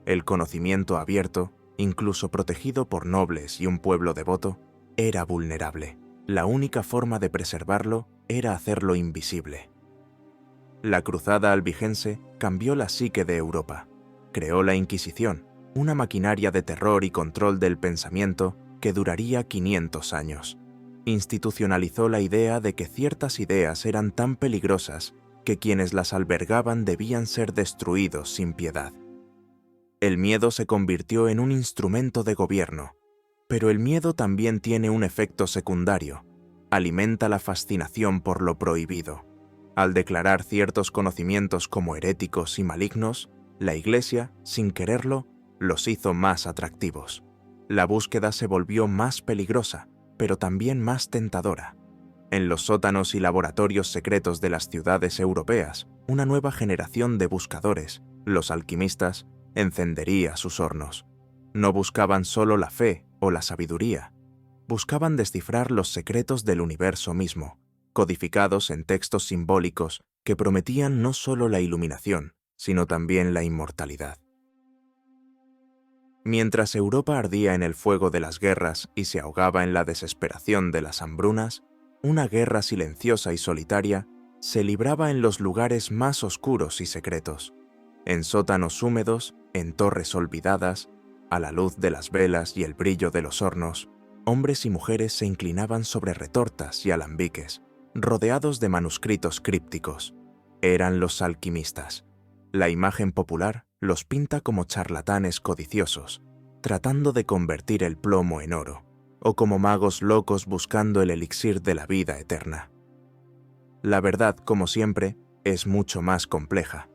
El conocimiento abierto, incluso protegido por nobles y un pueblo devoto, era vulnerable. La única forma de preservarlo era hacerlo invisible. La cruzada albigense cambió la psique de Europa. Creó la Inquisición, una maquinaria de terror y control del pensamiento que duraría 500 años. Institucionalizó la idea de que ciertas ideas eran tan peligrosas que quienes las albergaban debían ser destruidos sin piedad. El miedo se convirtió en un instrumento de gobierno, pero el miedo también tiene un efecto secundario: alimenta la fascinación por lo prohibido. Al declarar ciertos conocimientos como heréticos y malignos, la Iglesia, sin quererlo, los hizo más atractivos. La búsqueda se volvió más peligrosa, pero también más tentadora. En los sótanos y laboratorios secretos de las ciudades europeas, una nueva generación de buscadores, los alquimistas, encendería sus hornos. No buscaban solo la fe o la sabiduría, buscaban descifrar los secretos del universo mismo, codificados en textos simbólicos que prometían no solo la iluminación, sino también la inmortalidad. Mientras Europa ardía en el fuego de las guerras y se ahogaba en la desesperación de las hambrunas, una guerra silenciosa y solitaria se libraba en los lugares más oscuros y secretos, en sótanos húmedos, en torres olvidadas, a la luz de las velas y el brillo de los hornos. Hombres y mujeres se inclinaban sobre retortas y alambiques, rodeados de manuscritos crípticos. Eran los alquimistas. La imagen popular los pinta como charlatanes codiciosos, tratando de convertir el plomo en oro, o como magos locos buscando el elixir de la vida eterna. La verdad, como siempre, es mucho más compleja.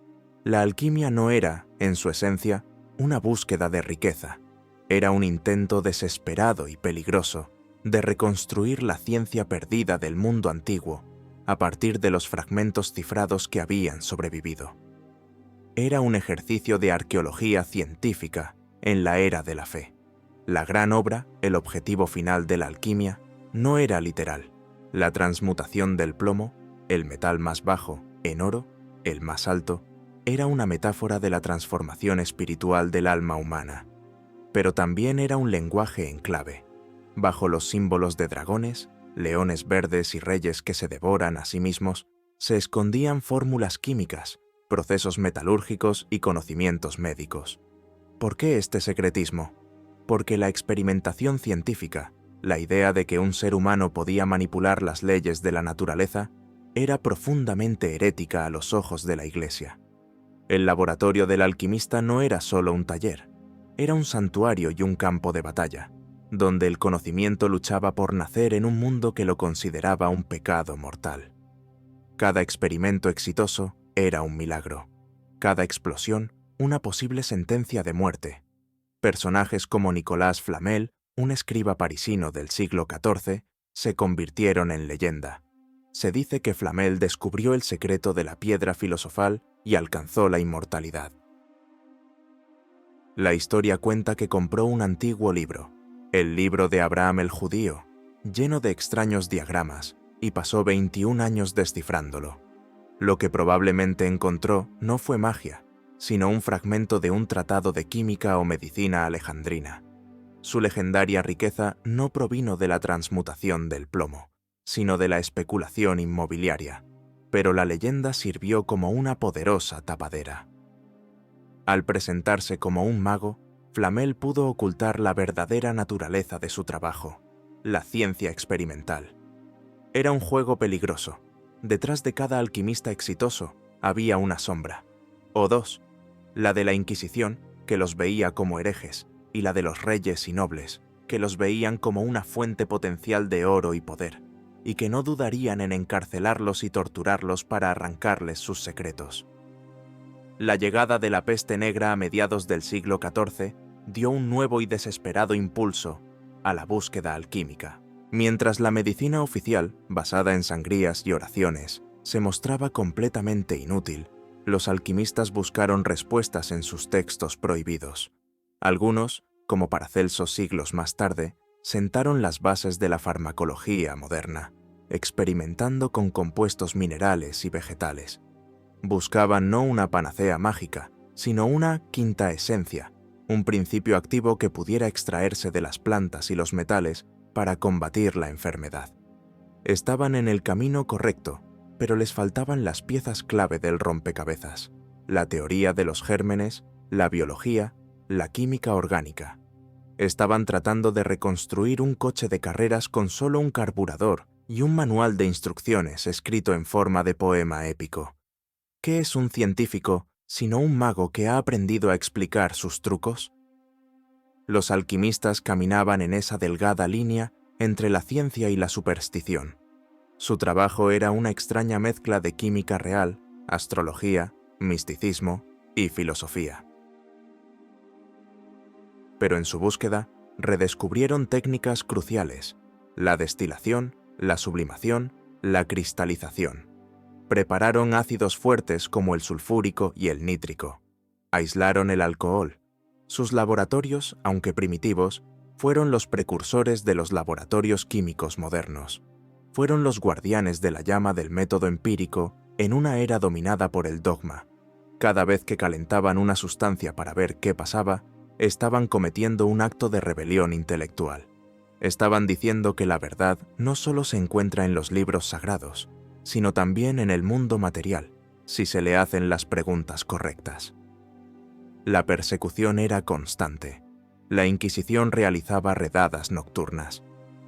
La alquimia no era, en su esencia, una búsqueda de riqueza. Era un intento desesperado y peligroso de reconstruir la ciencia perdida del mundo antiguo a partir de los fragmentos cifrados que habían sobrevivido. Era un ejercicio de arqueología científica en la era de la fe. La gran obra, el objetivo final de la alquimia, no era literal. La transmutación del plomo, el metal más bajo, en oro, el más alto, era una metáfora de la transformación espiritual del alma humana. Pero también era un lenguaje en clave. Bajo los símbolos de dragones, leones verdes y reyes que se devoran a sí mismos, se escondían fórmulas químicas, procesos metalúrgicos y conocimientos médicos. ¿Por qué este secretismo? Porque la experimentación científica, la idea de que un ser humano podía manipular las leyes de la naturaleza, era profundamente herética a los ojos de la Iglesia. El laboratorio del alquimista no era solo un taller, era un santuario y un campo de batalla, donde el conocimiento luchaba por nacer en un mundo que lo consideraba un pecado mortal. Cada experimento exitoso era un milagro, cada explosión una posible sentencia de muerte. Personajes como Nicolas Flamel, un escriba parisino del siglo XIV, se convirtieron en leyenda. Se dice que Flamel descubrió el secreto de la piedra filosofal y alcanzó la inmortalidad. La historia cuenta que compró un antiguo libro, el libro de Abraham el judío, lleno de extraños diagramas, y pasó 21 años descifrándolo. Lo que probablemente encontró no fue magia, sino un fragmento de un tratado de química o medicina alejandrina. Su legendaria riqueza no provino de la transmutación del plomo, sino de la especulación inmobiliaria, pero la leyenda sirvió como una poderosa tapadera. Al presentarse como un mago, Flamel pudo ocultar la verdadera naturaleza de su trabajo, la ciencia experimental. Era un juego peligroso. Detrás de cada alquimista exitoso había una sombra, o dos, la de la Inquisición, que los veía como herejes, y la de los reyes y nobles, que los veían como una fuente potencial de oro y poder, y que no dudarían en encarcelarlos y torturarlos para arrancarles sus secretos. La llegada de la peste negra a mediados del siglo XIV dio un nuevo y desesperado impulso a la búsqueda alquímica. Mientras la medicina oficial, basada en sangrías y oraciones, se mostraba completamente inútil, los alquimistas buscaron respuestas en sus textos prohibidos. Algunos, como Paracelso siglos más tarde, sentaron las bases de la farmacología moderna, experimentando con compuestos minerales y vegetales. Buscaban no una panacea mágica, sino una quinta esencia, un principio activo que pudiera extraerse de las plantas y los metales para combatir la enfermedad. Estaban en el camino correcto, pero les faltaban las piezas clave del rompecabezas: la teoría de los gérmenes, la biología, la química orgánica. Estaban tratando de reconstruir un coche de carreras con solo un carburador y un manual de instrucciones escrito en forma de poema épico. ¿Qué es un científico sino un mago que ha aprendido a explicar sus trucos? Los alquimistas caminaban en esa delgada línea entre la ciencia y la superstición. Su trabajo era una extraña mezcla de química real, astrología, misticismo y filosofía. Pero en su búsqueda, redescubrieron técnicas cruciales: la destilación, la sublimación, la cristalización. Prepararon ácidos fuertes como el sulfúrico y el nítrico. Aislaron el alcohol. Sus laboratorios, aunque primitivos, fueron los precursores de los laboratorios químicos modernos. Fueron los guardianes de la llama del método empírico en una era dominada por el dogma. Cada vez que calentaban una sustancia para ver qué pasaba, estaban cometiendo un acto de rebelión intelectual. Estaban diciendo que la verdad no solo se encuentra en los libros sagrados, sino también en el mundo material, si se le hacen las preguntas correctas. La persecución era constante. La Inquisición realizaba redadas nocturnas.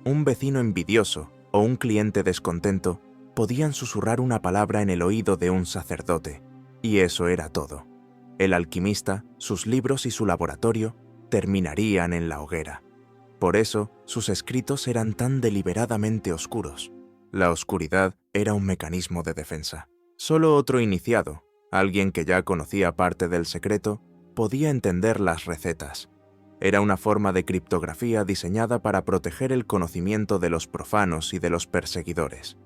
Un vecino envidioso o un cliente descontento podían susurrar una palabra en el oído de un sacerdote, y eso era todo. El alquimista, sus libros y su laboratorio terminarían en la hoguera. Por eso, sus escritos eran tan deliberadamente oscuros. La oscuridad era un mecanismo de defensa. Solo otro iniciado, alguien que ya conocía parte del secreto, podía entender las recetas. Era una forma de criptografía diseñada para proteger el conocimiento de los profanos y de los perseguidores.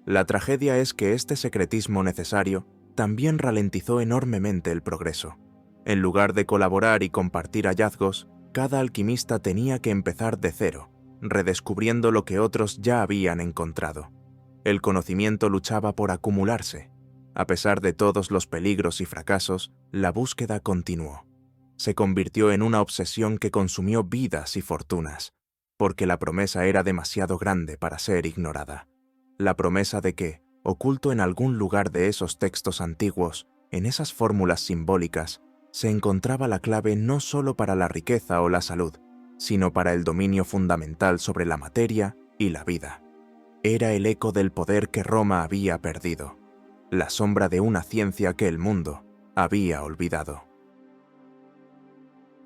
La tragedia es que este secretismo necesario también ralentizó enormemente el progreso. En lugar de colaborar y compartir hallazgos, cada alquimista tenía que empezar de cero, redescubriendo lo que otros ya habían encontrado. El conocimiento luchaba por acumularse. A pesar de todos los peligros y fracasos, la búsqueda continuó. Se convirtió en una obsesión que consumió vidas y fortunas, porque la promesa era demasiado grande para ser ignorada. La promesa de que, oculto en algún lugar de esos textos antiguos, en esas fórmulas simbólicas, se encontraba la clave no solo para la riqueza o la salud, sino para el dominio fundamental sobre la materia y la vida. Era el eco del poder que Roma había perdido, la sombra de una ciencia que el mundo había olvidado.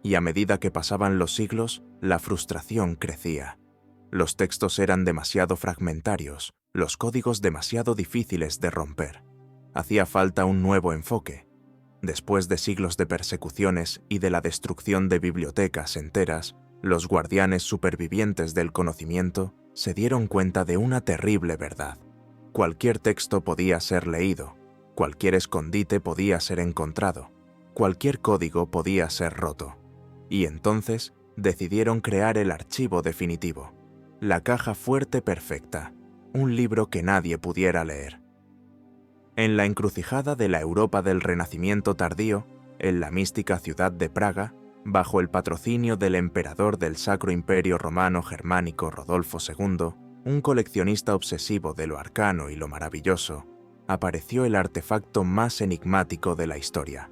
Y a medida que pasaban los siglos, la frustración crecía. Los textos eran demasiado fragmentarios, los códigos demasiado difíciles de romper. Hacía falta un nuevo enfoque. Después de siglos de persecuciones y de la destrucción de bibliotecas enteras, los guardianes supervivientes del conocimiento se dieron cuenta de una terrible verdad. Cualquier texto podía ser leído, cualquier escondite podía ser encontrado, cualquier código podía ser roto. Y entonces decidieron crear el archivo definitivo, la caja fuerte perfecta, un libro que nadie pudiera leer. En la encrucijada de la Europa del Renacimiento tardío, en la mística ciudad de Praga, bajo el patrocinio del emperador del Sacro Imperio Romano Germánico Rodolfo II, un coleccionista obsesivo de lo arcano y lo maravilloso, apareció el artefacto más enigmático de la historia.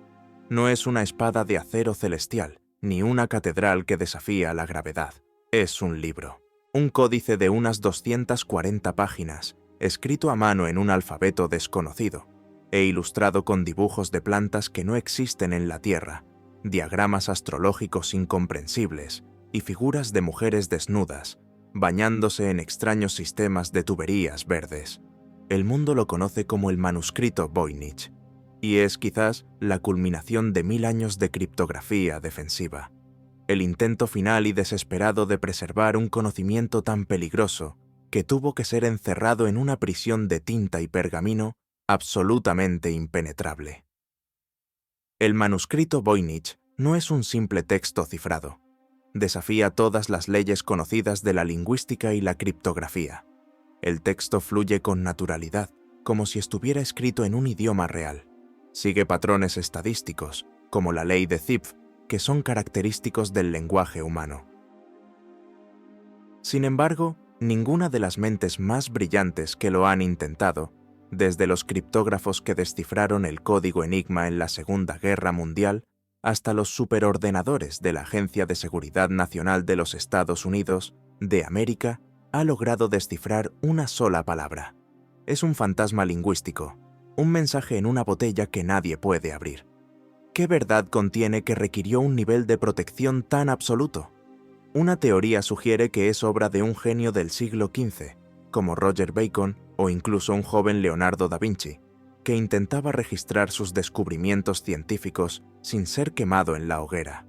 No es una espada de acero celestial, ni una catedral que desafía la gravedad. Es un libro. Un códice de unas 240 páginas, escrito a mano en un alfabeto desconocido, e ilustrado con dibujos de plantas que no existen en la Tierra, diagramas astrológicos incomprensibles y figuras de mujeres desnudas, bañándose en extraños sistemas de tuberías verdes. El mundo lo conoce como el manuscrito Voynich, y es quizás la culminación de 1000 años de criptografía defensiva. El intento final y desesperado de preservar un conocimiento tan peligroso que tuvo que ser encerrado en una prisión de tinta y pergamino absolutamente impenetrable. El manuscrito Voynich no es un simple texto cifrado. Desafía todas las leyes conocidas de la lingüística y la criptografía. El texto fluye con naturalidad, como si estuviera escrito en un idioma real. Sigue patrones estadísticos, como la ley de Zipf, que son característicos del lenguaje humano. Sin embargo, ninguna de las mentes más brillantes que lo han intentado, desde los criptógrafos que descifraron el código Enigma en la Segunda Guerra Mundial, hasta los superordenadores de la Agencia de Seguridad Nacional de los Estados Unidos, de América, ha logrado descifrar una sola palabra. Es un fantasma lingüístico, un mensaje en una botella que nadie puede abrir. ¿Qué verdad contiene que requirió un nivel de protección tan absoluto? Una teoría sugiere que es obra de un genio del siglo XV, como Roger Bacon o incluso un joven Leonardo da Vinci, que intentaba registrar sus descubrimientos científicos sin ser quemado en la hoguera.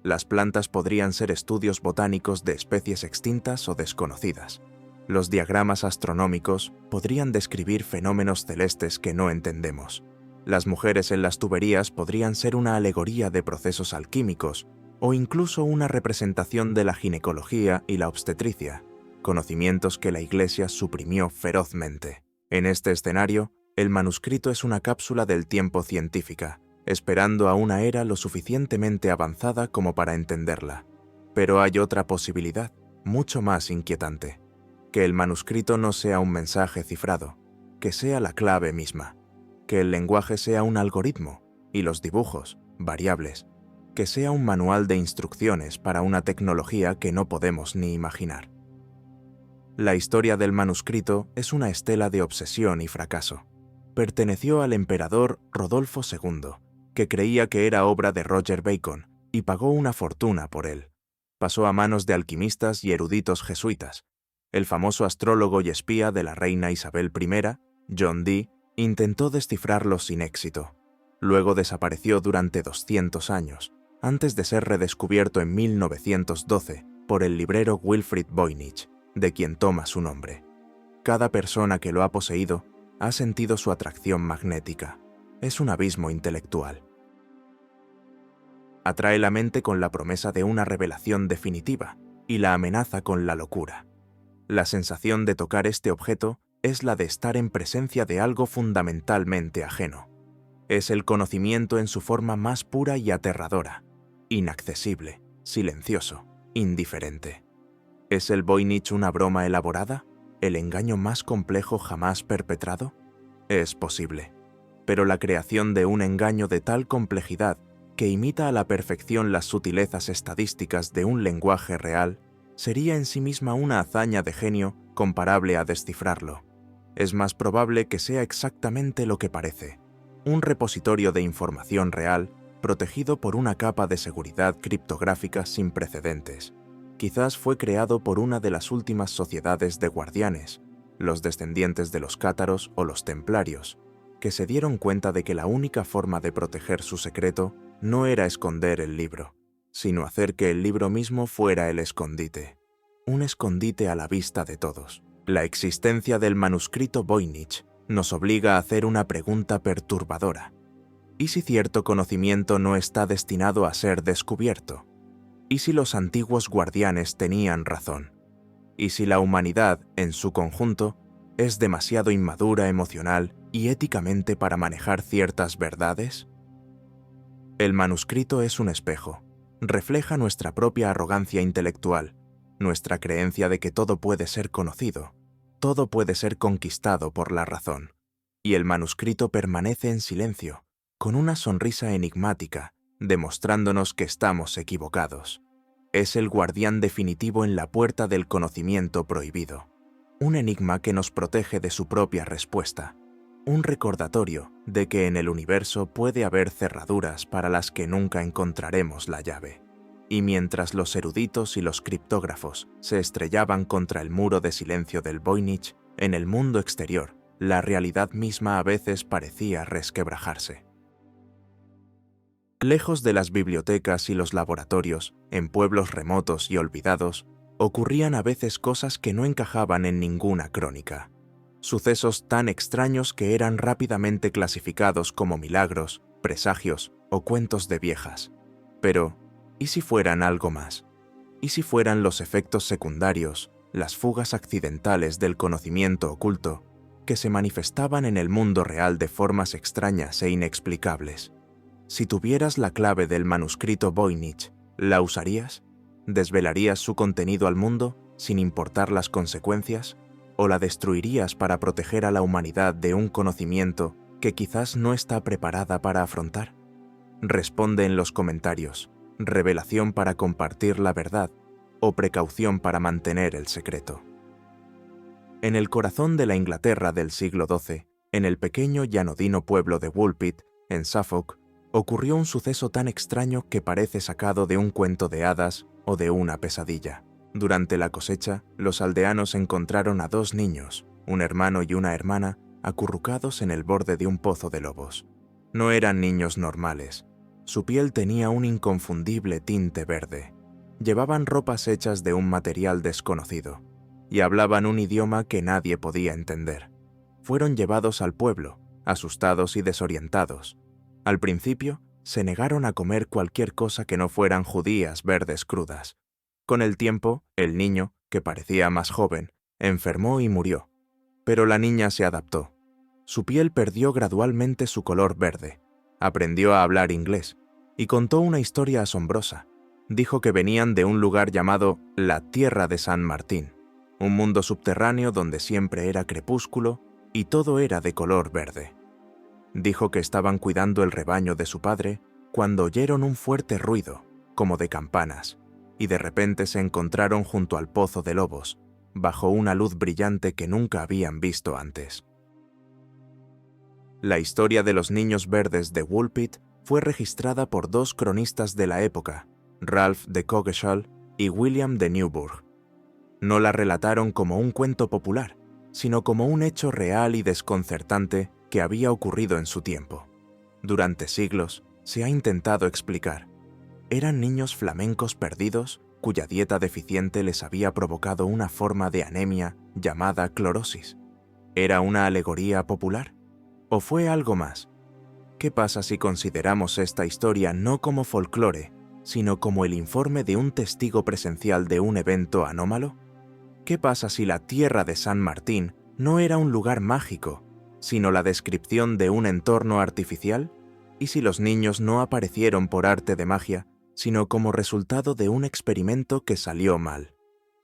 Las plantas podrían ser estudios botánicos de especies extintas o desconocidas. Los diagramas astronómicos podrían describir fenómenos celestes que no entendemos. Las mujeres en las tuberías podrían ser una alegoría de procesos alquímicos o incluso una representación de la ginecología y la obstetricia, conocimientos que la Iglesia suprimió ferozmente. En este escenario, el manuscrito es una cápsula del tiempo científica, esperando a una era lo suficientemente avanzada como para entenderla. Pero hay otra posibilidad, mucho más inquietante: que el manuscrito no sea un mensaje cifrado, que sea la clave misma, que el lenguaje sea un algoritmo y los dibujos, variables, que sea un manual de instrucciones para una tecnología que no podemos ni imaginar. La historia del manuscrito es una estela de obsesión y fracaso. Perteneció al emperador Rodolfo II, que creía que era obra de Roger Bacon y pagó una fortuna por él. Pasó a manos de alquimistas y eruditos jesuitas. El famoso astrólogo y espía de la reina Isabel I, John Dee, intentó descifrarlo sin éxito. Luego desapareció durante 200 años, antes de ser redescubierto en 1912 por el librero Wilfrid Voynich, de quien toma su nombre. Cada persona que lo ha poseído ha sentido su atracción magnética. Es un abismo intelectual. Atrae la mente con la promesa de una revelación definitiva y la amenaza con la locura. La sensación de tocar este objeto es la de estar en presencia de algo fundamentalmente ajeno. Es el conocimiento en su forma más pura y aterradora, inaccesible, silencioso, indiferente. ¿Es el Voynich una broma elaborada? ¿El engaño más complejo jamás perpetrado? Es posible, pero la creación de un engaño de tal complejidad que imita a la perfección las sutilezas estadísticas de un lenguaje real sería en sí misma una hazaña de genio comparable a descifrarlo. Es más probable que sea exactamente lo que parece, un repositorio de información real protegido por una capa de seguridad criptográfica sin precedentes. Quizás fue creado por una de las últimas sociedades de guardianes, los descendientes de los cátaros o los templarios, que se dieron cuenta de que la única forma de proteger su secreto no era esconder el libro, sino hacer que el libro mismo fuera el escondite. Un escondite a la vista de todos. La existencia del manuscrito Voynich nos obliga a hacer una pregunta perturbadora. ¿Y si cierto conocimiento no está destinado a ser descubierto? ¿Y si los antiguos guardianes tenían razón? ¿Y si la humanidad, en su conjunto, es demasiado inmadura emocional y éticamente para manejar ciertas verdades? El manuscrito es un espejo. Refleja nuestra propia arrogancia intelectual, nuestra creencia de que todo puede ser conocido, todo puede ser conquistado por la razón. Y el manuscrito permanece en silencio, con una sonrisa enigmática, demostrándonos que estamos equivocados. Es el guardián definitivo en la puerta del conocimiento prohibido, un enigma que nos protege de su propia respuesta, un recordatorio de que en el universo puede haber cerraduras para las que nunca encontraremos la llave. Y mientras los eruditos y los criptógrafos se estrellaban contra el muro de silencio del Voynich, en el mundo exterior, la realidad misma a veces parecía resquebrajarse. Lejos de las bibliotecas y los laboratorios, en pueblos remotos y olvidados, ocurrían a veces cosas que no encajaban en ninguna crónica. Sucesos tan extraños que eran rápidamente clasificados como milagros, presagios o cuentos de viejas. Pero, ¿y si fueran algo más? ¿Y si fueran los efectos secundarios, las fugas accidentales del conocimiento oculto, que se manifestaban en el mundo real de formas extrañas e inexplicables? Si tuvieras la clave del manuscrito Voynich, ¿la usarías? ¿Desvelarías su contenido al mundo sin importar las consecuencias? ¿O la destruirías para proteger a la humanidad de un conocimiento que quizás no está preparada para afrontar? Responde en los comentarios, ¿revelación para compartir la verdad o precaución para mantener el secreto? En el corazón de la Inglaterra del siglo XII, en el pequeño y anodino pueblo de Woolpit, en Suffolk, ocurrió un suceso tan extraño que parece sacado de un cuento de hadas o de una pesadilla. Durante la cosecha, los aldeanos encontraron a dos niños, un hermano y una hermana, acurrucados en el borde de un pozo de lobos. No eran niños normales. Su piel tenía un inconfundible tinte verde. Llevaban ropas hechas de un material desconocido y hablaban un idioma que nadie podía entender. Fueron llevados al pueblo, asustados y desorientados. Al principio, se negaron a comer cualquier cosa que no fueran judías verdes crudas. Con el tiempo, el niño, que parecía más joven, enfermó y murió. Pero la niña se adaptó. Su piel perdió gradualmente su color verde. Aprendió a hablar inglés y contó una historia asombrosa. Dijo que venían de un lugar llamado la Tierra de San Martín, un mundo subterráneo donde siempre era crepúsculo y todo era de color verde. Dijo que estaban cuidando el rebaño de su padre cuando oyeron un fuerte ruido, como de campanas, y de repente se encontraron junto al pozo de lobos, bajo una luz brillante que nunca habían visto antes. La historia de los niños verdes de Woolpit fue registrada por dos cronistas de la época, Ralph de Coggeshall y William de Newburgh. No la relataron como un cuento popular, sino como un hecho real y desconcertante que había ocurrido en su tiempo. Durante siglos se ha intentado explicar. ¿Eran niños flamencos perdidos cuya dieta deficiente les había provocado una forma de anemia llamada clorosis? ¿Era una alegoría popular? ¿O fue algo más? ¿Qué pasa si consideramos esta historia no como folclore, sino como el informe de un testigo presencial de un evento anómalo? ¿Qué pasa si la tierra de San Martín no era un lugar mágico, sino la descripción de un entorno artificial? ¿Y si los niños no aparecieron por arte de magia, sino como resultado de un experimento que salió mal?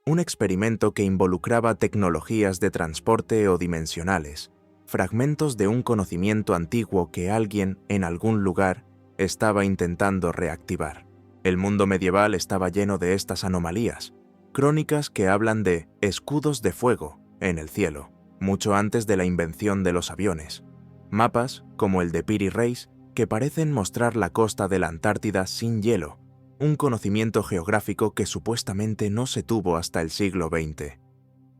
Un experimento que involucraba tecnologías de transporte o dimensionales, fragmentos de un conocimiento antiguo que alguien, en algún lugar, estaba intentando reactivar. El mundo medieval estaba lleno de estas anomalías, crónicas que hablan de escudos de fuego en el cielo, mucho antes de la invención de los aviones, mapas, como el de Piri Reis, que parecen mostrar la costa de la Antártida sin hielo, un conocimiento geográfico que supuestamente no se tuvo hasta el siglo XX.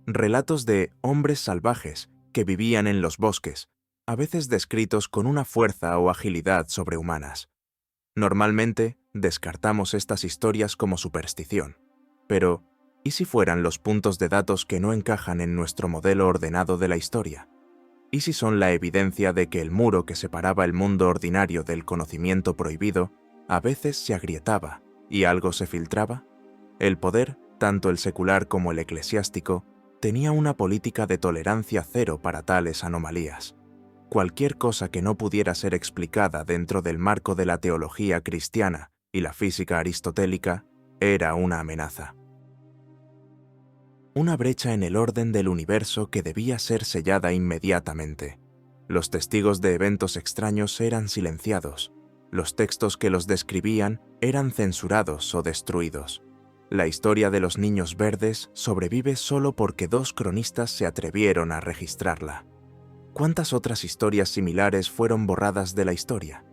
Relatos de hombres salvajes que vivían en los bosques, a veces descritos con una fuerza o agilidad sobrehumanas. Normalmente descartamos estas historias como superstición, pero ¿y si fueran los puntos de datos que no encajan en nuestro modelo ordenado de la historia? ¿Y si son la evidencia de que el muro que separaba el mundo ordinario del conocimiento prohibido a veces se agrietaba y algo se filtraba? El poder, tanto el secular como el eclesiástico, tenía una política de tolerancia cero para tales anomalías. Cualquier cosa que no pudiera ser explicada dentro del marco de la teología cristiana y la física aristotélica era una amenaza. Una brecha en el orden del universo que debía ser sellada inmediatamente. Los testigos de eventos extraños eran silenciados. Los textos que los describían eran censurados o destruidos. La historia de los niños verdes sobrevive solo porque dos cronistas se atrevieron a registrarla. ¿Cuántas otras historias similares fueron borradas de la historia?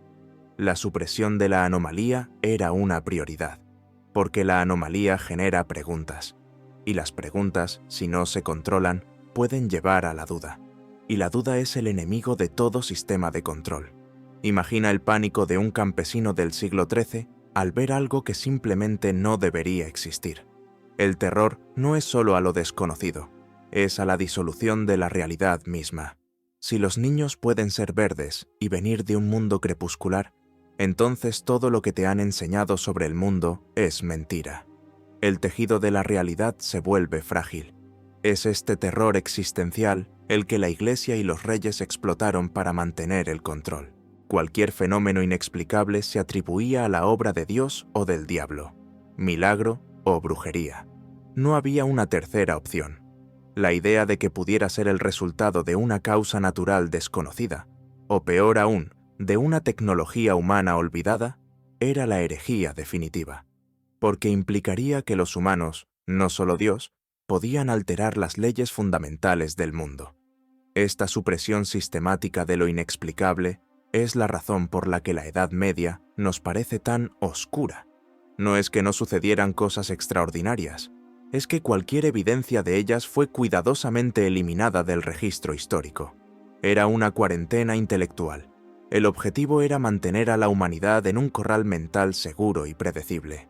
La supresión de la anomalía era una prioridad, porque la anomalía genera preguntas. Y las preguntas, si no se controlan, pueden llevar a la duda. Y la duda es el enemigo de todo sistema de control. Imagina el pánico de un campesino del siglo XIII al ver algo que simplemente no debería existir. El terror no es solo a lo desconocido, es a la disolución de la realidad misma. Si los niños pueden ser verdes y venir de un mundo crepuscular, entonces todo lo que te han enseñado sobre el mundo es mentira. El tejido de la realidad se vuelve frágil. Es este terror existencial el que la Iglesia y los reyes explotaron para mantener el control. Cualquier fenómeno inexplicable se atribuía a la obra de Dios o del diablo, milagro o brujería. No había una tercera opción. La idea de que pudiera ser el resultado de una causa natural desconocida, o peor aún, de una tecnología humana olvidada, era la herejía definitiva, porque implicaría que los humanos, no solo Dios, podían alterar las leyes fundamentales del mundo. Esta supresión sistemática de lo inexplicable es la razón por la que la Edad Media nos parece tan oscura. No es que no sucedieran cosas extraordinarias, es que cualquier evidencia de ellas fue cuidadosamente eliminada del registro histórico. Era una cuarentena intelectual. El objetivo era mantener a la humanidad en un corral mental seguro y predecible.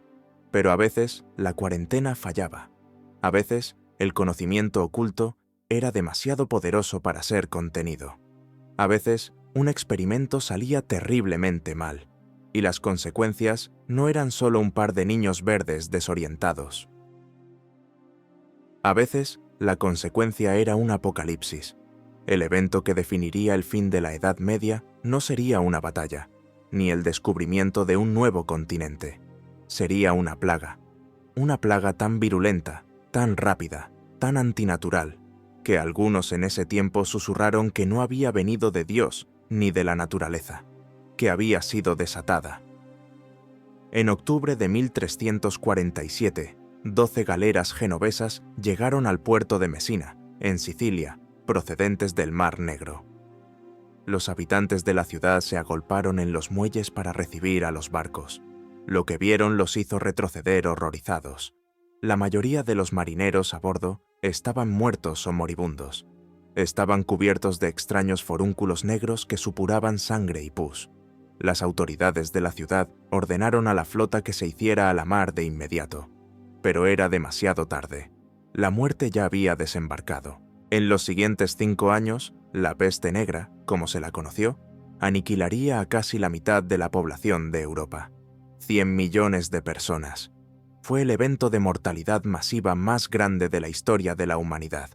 Pero a veces la cuarentena fallaba. A veces el conocimiento oculto era demasiado poderoso para ser contenido. A veces un experimento salía terriblemente mal, y las consecuencias no eran solo un par de niños verdes desorientados. A veces la consecuencia era un apocalipsis. El evento que definiría el fin de la Edad Media no sería una batalla, ni el descubrimiento de un nuevo continente. Sería una plaga tan virulenta, tan rápida, tan antinatural, que algunos en ese tiempo susurraron que no había venido de Dios ni de la naturaleza, que había sido desatada. En octubre de 1347, 12 galeras genovesas llegaron al puerto de Mesina, en Sicilia, procedentes del Mar Negro. Los habitantes de la ciudad se agolparon en los muelles para recibir a los barcos. Lo que vieron los hizo retroceder horrorizados. La mayoría de los marineros a bordo estaban muertos o moribundos. Estaban cubiertos de extraños forúnculos negros que supuraban sangre y pus. Las autoridades de la ciudad ordenaron a la flota que se hiciera a la mar de inmediato. Pero era demasiado tarde. La muerte ya había desembarcado. En los siguientes 5 años, la peste negra, como se la conoció, aniquilaría a casi la mitad de la población de Europa. 100 millones de personas. Fue el evento de mortalidad masiva más grande de la historia de la humanidad.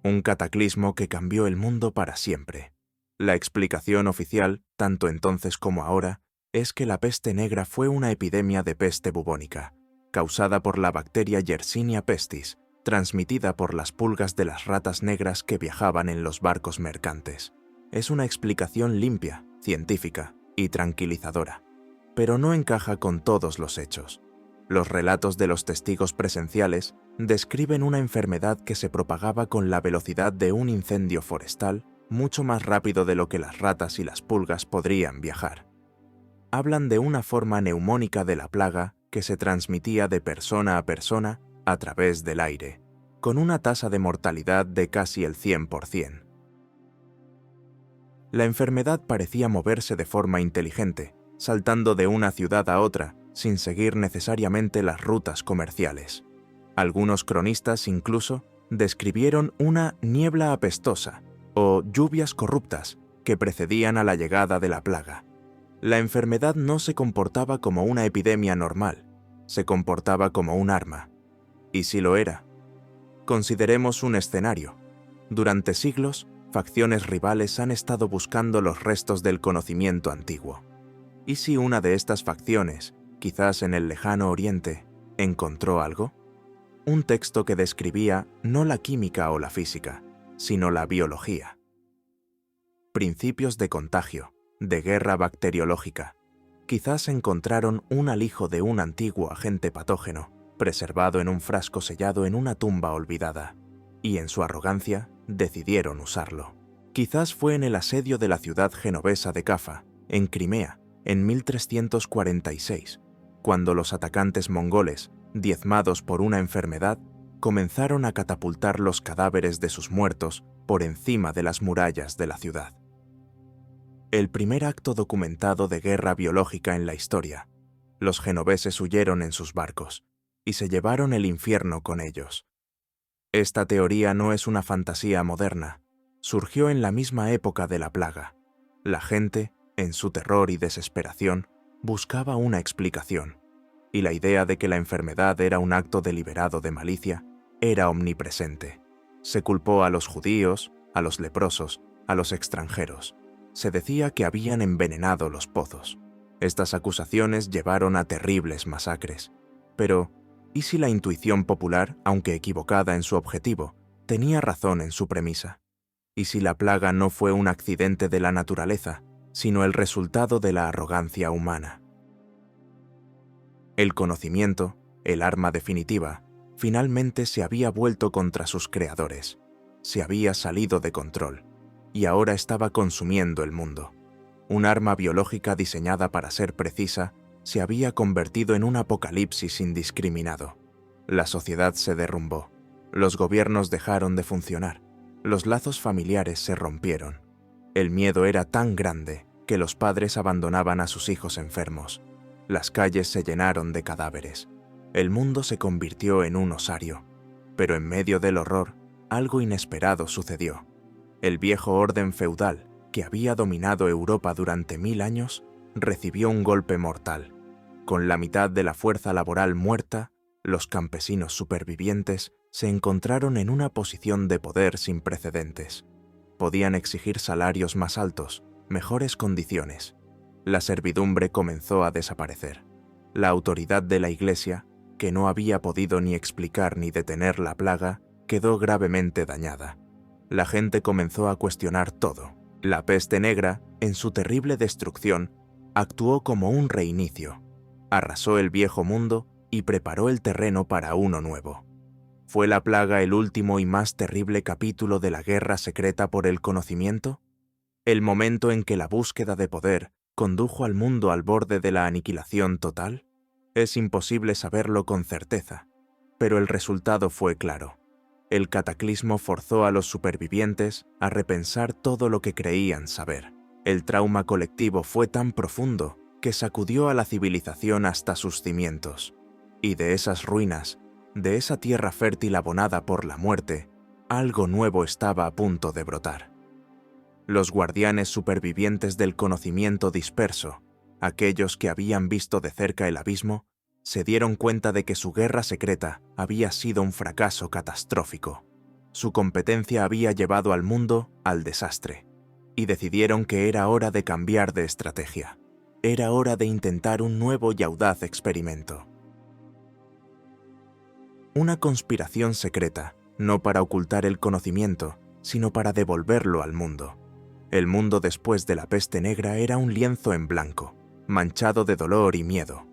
Un cataclismo que cambió el mundo para siempre. La explicación oficial, tanto entonces como ahora, es que la peste negra fue una epidemia de peste bubónica, causada por la bacteria Yersinia pestis, transmitida por las pulgas de las ratas negras que viajaban en los barcos mercantes. Es una explicación limpia, científica y tranquilizadora, pero no encaja con todos los hechos. Los relatos de los testigos presenciales describen una enfermedad que se propagaba con la velocidad de un incendio forestal, mucho más rápido de lo que las ratas y las pulgas podrían viajar. Hablan de una forma neumónica de la plaga que se transmitía de persona a persona a través del aire, con una tasa de mortalidad de casi el 100%. La enfermedad parecía moverse de forma inteligente, saltando de una ciudad a otra, sin seguir necesariamente las rutas comerciales. Algunos cronistas incluso describieron una niebla apestosa o lluvias corruptas que precedían a la llegada de la plaga. La enfermedad no se comportaba como una epidemia normal, se comportaba como un arma. Y si lo era. Consideremos un escenario. Durante siglos, facciones rivales han estado buscando los restos del conocimiento antiguo. ¿Y si una de estas facciones, quizás en el lejano Oriente, encontró algo? Un texto que describía no la química o la física, sino la biología. Principios de contagio, de guerra bacteriológica. Quizás encontraron un alijo de un antiguo agente patógeno, preservado en un frasco sellado en una tumba olvidada, y en su arrogancia decidieron usarlo. Quizás fue en el asedio de la ciudad genovesa de Cafa, en Crimea, en 1346, cuando los atacantes mongoles, diezmados por una enfermedad, comenzaron a catapultar los cadáveres de sus muertos por encima de las murallas de la ciudad. El primer acto documentado de guerra biológica en la historia. Los genoveses huyeron en sus barcos y se llevaron el infierno con ellos. Esta teoría no es una fantasía moderna. Surgió en la misma época de la plaga. La gente, en su terror y desesperación, buscaba una explicación, y la idea de que la enfermedad era un acto deliberado de malicia era omnipresente. Se culpó a los judíos, a los leprosos, a los extranjeros. Se decía que habían envenenado los pozos. Estas acusaciones llevaron a terribles masacres. Pero, ¿y si la intuición popular, aunque equivocada en su objetivo, tenía razón en su premisa? ¿Y si la plaga no fue un accidente de la naturaleza, sino el resultado de la arrogancia humana? El conocimiento, el arma definitiva, finalmente se había vuelto contra sus creadores. Se había salido de control, y ahora estaba consumiendo el mundo. Un arma biológica diseñada para ser precisa se había convertido en un apocalipsis indiscriminado. La sociedad se derrumbó, los gobiernos dejaron de funcionar, los lazos familiares se rompieron. El miedo era tan grande que los padres abandonaban a sus hijos enfermos. Las calles se llenaron de cadáveres. El mundo se convirtió en un osario. Pero en medio del horror, algo inesperado sucedió. El viejo orden feudal, que había dominado Europa durante 1000 años, recibió un golpe mortal. Con la mitad de la fuerza laboral muerta, los campesinos supervivientes se encontraron en una posición de poder sin precedentes. Podían exigir salarios más altos, mejores condiciones. La servidumbre comenzó a desaparecer. La autoridad de la Iglesia, que no había podido ni explicar ni detener la plaga, quedó gravemente dañada. La gente comenzó a cuestionar todo. La peste negra, en su terrible destrucción, actuó como un reinicio. Arrasó el viejo mundo y preparó el terreno para uno nuevo. ¿Fue la plaga el último y más terrible capítulo de la guerra secreta por el conocimiento? El momento en que la búsqueda de poder condujo al mundo al borde de la aniquilación total? Es imposible saberlo con certeza, pero el resultado fue claro. El cataclismo forzó a los supervivientes a repensar todo lo que creían saber. El trauma colectivo fue tan profundo que sacudió a la civilización hasta sus cimientos. Y de esas ruinas, de esa tierra fértil abonada por la muerte, algo nuevo estaba a punto de brotar. Los guardianes supervivientes del conocimiento disperso, aquellos que habían visto de cerca el abismo, se dieron cuenta de que su guerra secreta había sido un fracaso catastrófico. Su competencia había llevado al mundo al desastre, y decidieron que era hora de cambiar de estrategia. Era hora de intentar un nuevo y audaz experimento. Una conspiración secreta, no para ocultar el conocimiento, sino para devolverlo al mundo. El mundo después de la peste negra era un lienzo en blanco, manchado de dolor y miedo.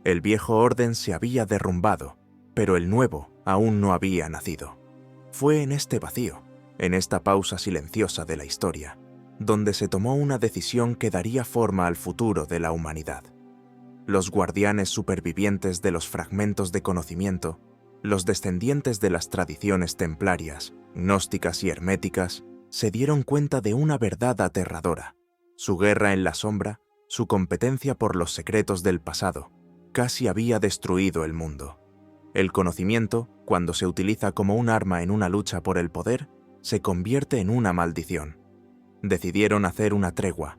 El viejo orden se había derrumbado, pero el nuevo aún no había nacido. Fue en este vacío, en esta pausa silenciosa de la historia, donde se tomó una decisión que daría forma al futuro de la humanidad. Los guardianes supervivientes de los fragmentos de conocimiento, los descendientes de las tradiciones templarias, gnósticas y herméticas, se dieron cuenta de una verdad aterradora. Su guerra en la sombra, su competencia por los secretos del pasado, casi había destruido el mundo. El conocimiento, cuando se utiliza como un arma en una lucha por el poder, se convierte en una maldición. Decidieron hacer una tregua.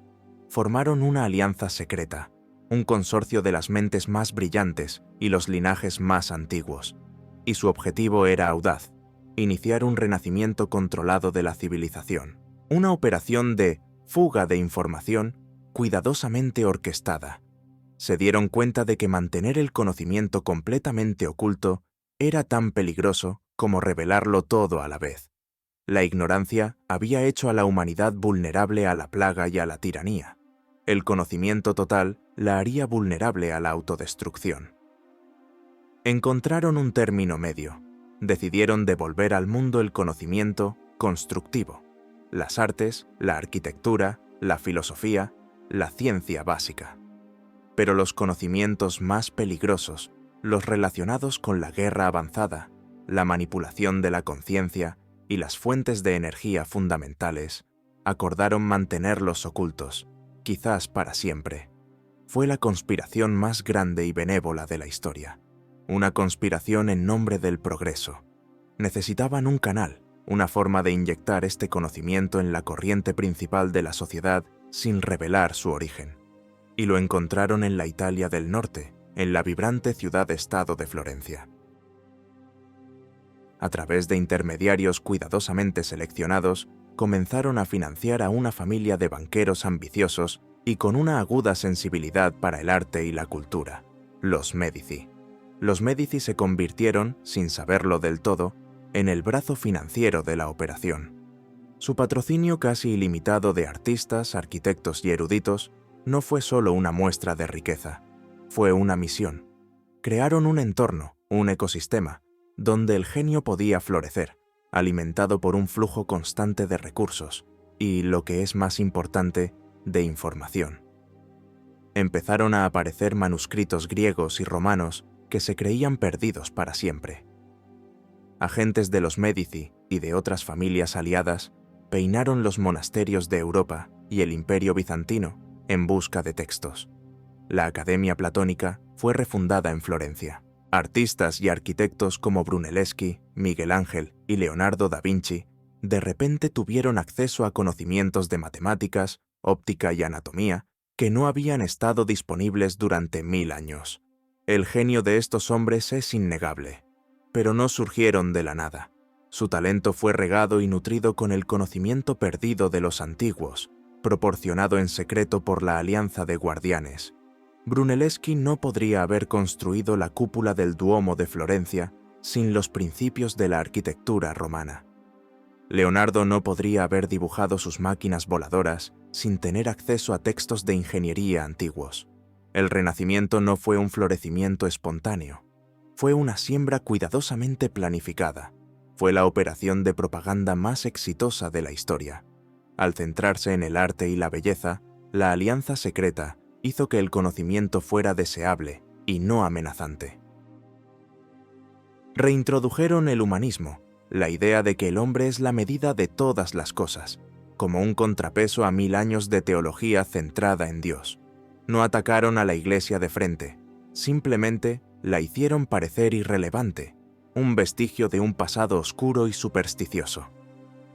Formaron una alianza secreta, un consorcio de las mentes más brillantes y los linajes más antiguos. Y su objetivo era audaz: iniciar un renacimiento controlado de la civilización. Una operación de fuga de información cuidadosamente orquestada. Se dieron cuenta de que mantener el conocimiento completamente oculto era tan peligroso como revelarlo todo a la vez. La ignorancia había hecho a la humanidad vulnerable a la plaga y a la tiranía. El conocimiento total la haría vulnerable a la autodestrucción. Encontraron un término medio. Decidieron devolver al mundo el conocimiento constructivo, las artes, la arquitectura, la filosofía, la ciencia básica. Pero los conocimientos más peligrosos, los relacionados con la guerra avanzada, la manipulación de la conciencia y las fuentes de energía fundamentales, acordaron mantenerlos ocultos, quizás para siempre. Fue la conspiración más grande y benévola de la historia. Una conspiración en nombre del progreso. Necesitaban un canal, una forma de inyectar este conocimiento en la corriente principal de la sociedad sin revelar su origen. Y lo encontraron en la Italia del Norte, en la vibrante ciudad-estado de Florencia. A través de intermediarios cuidadosamente seleccionados, comenzaron a financiar a una familia de banqueros ambiciosos y con una aguda sensibilidad para el arte y la cultura, los Médici. Los Médici se convirtieron, sin saberlo del todo, en el brazo financiero de la operación. Su patrocinio casi ilimitado de artistas, arquitectos y eruditos no fue solo una muestra de riqueza, fue una misión. Crearon un entorno, un ecosistema, donde el genio podía florecer, alimentado por un flujo constante de recursos y, lo que es más importante, de información. Empezaron a aparecer manuscritos griegos y romanos que se creían perdidos para siempre. Agentes de los Médici y de otras familias aliadas peinaron los monasterios de Europa y el Imperio bizantino en busca de textos. La Academia Platónica fue refundada en Florencia. Artistas y arquitectos como Brunelleschi, Miguel Ángel y Leonardo da Vinci de repente tuvieron acceso a conocimientos de matemáticas, óptica y anatomía que no habían estado disponibles durante 1000 años. El genio de estos hombres es innegable, pero no surgieron de la nada. Su talento fue regado y nutrido con el conocimiento perdido de los antiguos, proporcionado en secreto por la Alianza de Guardianes. Brunelleschi no podría haber construido la cúpula del Duomo de Florencia sin los principios de la arquitectura romana. Leonardo no podría haber dibujado sus máquinas voladoras sin tener acceso a textos de ingeniería antiguos. El Renacimiento no fue un florecimiento espontáneo, fue una siembra cuidadosamente planificada, fue la operación de propaganda más exitosa de la historia. Al centrarse en el arte y la belleza, la alianza secreta hizo que el conocimiento fuera deseable y no amenazante. Reintrodujeron el humanismo, la idea de que el hombre es la medida de todas las cosas, como un contrapeso a 1000 años de teología centrada en Dios. No atacaron a la Iglesia de frente, simplemente la hicieron parecer irrelevante, un vestigio de un pasado oscuro y supersticioso.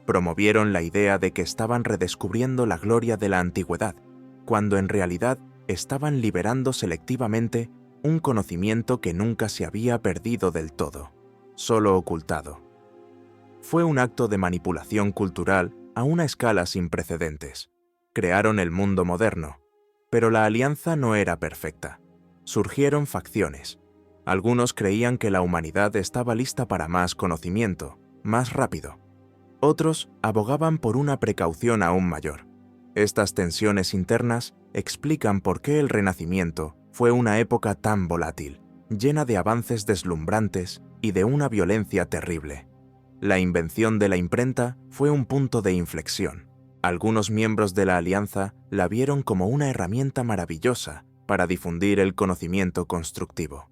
Promovieron la idea de que estaban redescubriendo la gloria de la antigüedad, cuando en realidad estaban liberando selectivamente un conocimiento que nunca se había perdido del todo, solo ocultado. Fue un acto de manipulación cultural a una escala sin precedentes. Crearon el mundo moderno, pero la alianza no era perfecta. Surgieron facciones. Algunos creían que la humanidad estaba lista para más conocimiento, más rápido. Otros abogaban por una precaución aún mayor. Estas tensiones internas explican por qué el Renacimiento fue una época tan volátil, llena de avances deslumbrantes y de una violencia terrible. La invención de la imprenta fue un punto de inflexión. Algunos miembros de la alianza la vieron como una herramienta maravillosa para difundir el conocimiento constructivo.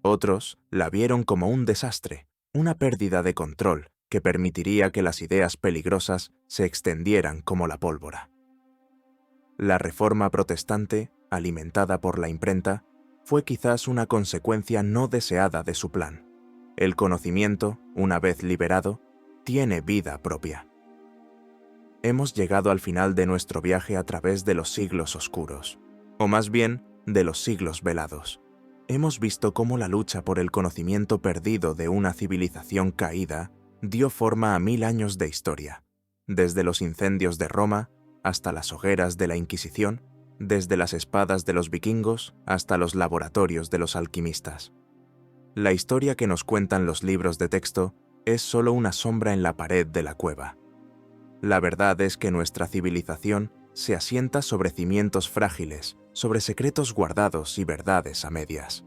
Otros la vieron como un desastre, una pérdida de control que permitiría que las ideas peligrosas se extendieran como la pólvora. La Reforma protestante, alimentada por la imprenta, fue quizás una consecuencia no deseada de su plan. El conocimiento, una vez liberado, tiene vida propia. Hemos llegado al final de nuestro viaje a través de los siglos oscuros, o más bien, de los siglos velados. Hemos visto cómo la lucha por el conocimiento perdido de una civilización caída dio forma a 1000 años de historia, desde los incendios de Roma hasta las hogueras de la Inquisición, desde las espadas de los vikingos hasta los laboratorios de los alquimistas. La historia que nos cuentan los libros de texto es solo una sombra en la pared de la cueva. La verdad es que nuestra civilización se asienta sobre cimientos frágiles, sobre secretos guardados y verdades a medias.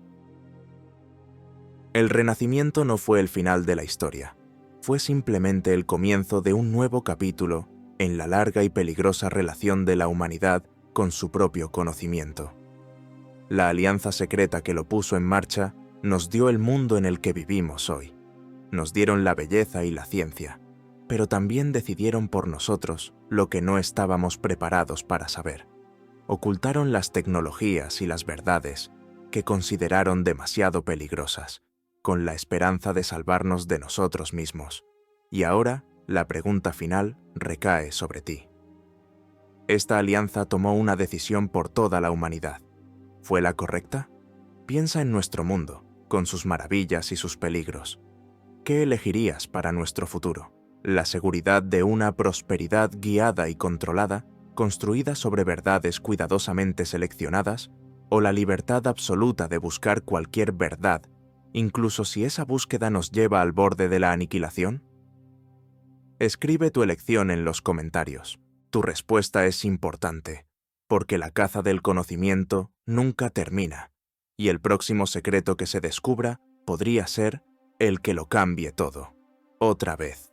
El Renacimiento no fue el final de la historia, fue simplemente el comienzo de un nuevo capítulo en la larga y peligrosa relación de la humanidad con su propio conocimiento. La alianza secreta que lo puso en marcha nos dio el mundo en el que vivimos hoy. Nos dieron la belleza y la ciencia, pero también decidieron por nosotros lo que no estábamos preparados para saber. Ocultaron las tecnologías y las verdades que consideraron demasiado peligrosas, con la esperanza de salvarnos de nosotros mismos. Y ahora, la pregunta final recae sobre ti. Esta alianza tomó una decisión por toda la humanidad. ¿Fue la correcta? Piensa en nuestro mundo, con sus maravillas y sus peligros. ¿Qué elegirías para nuestro futuro? ¿La seguridad de una prosperidad guiada y controlada, construida sobre verdades cuidadosamente seleccionadas, o la libertad absoluta de buscar cualquier verdad, incluso si esa búsqueda nos lleva al borde de la aniquilación? Escribe tu elección en los comentarios. Tu respuesta es importante, porque la caza del conocimiento nunca termina, y el próximo secreto que se descubra podría ser el que lo cambie todo, otra vez.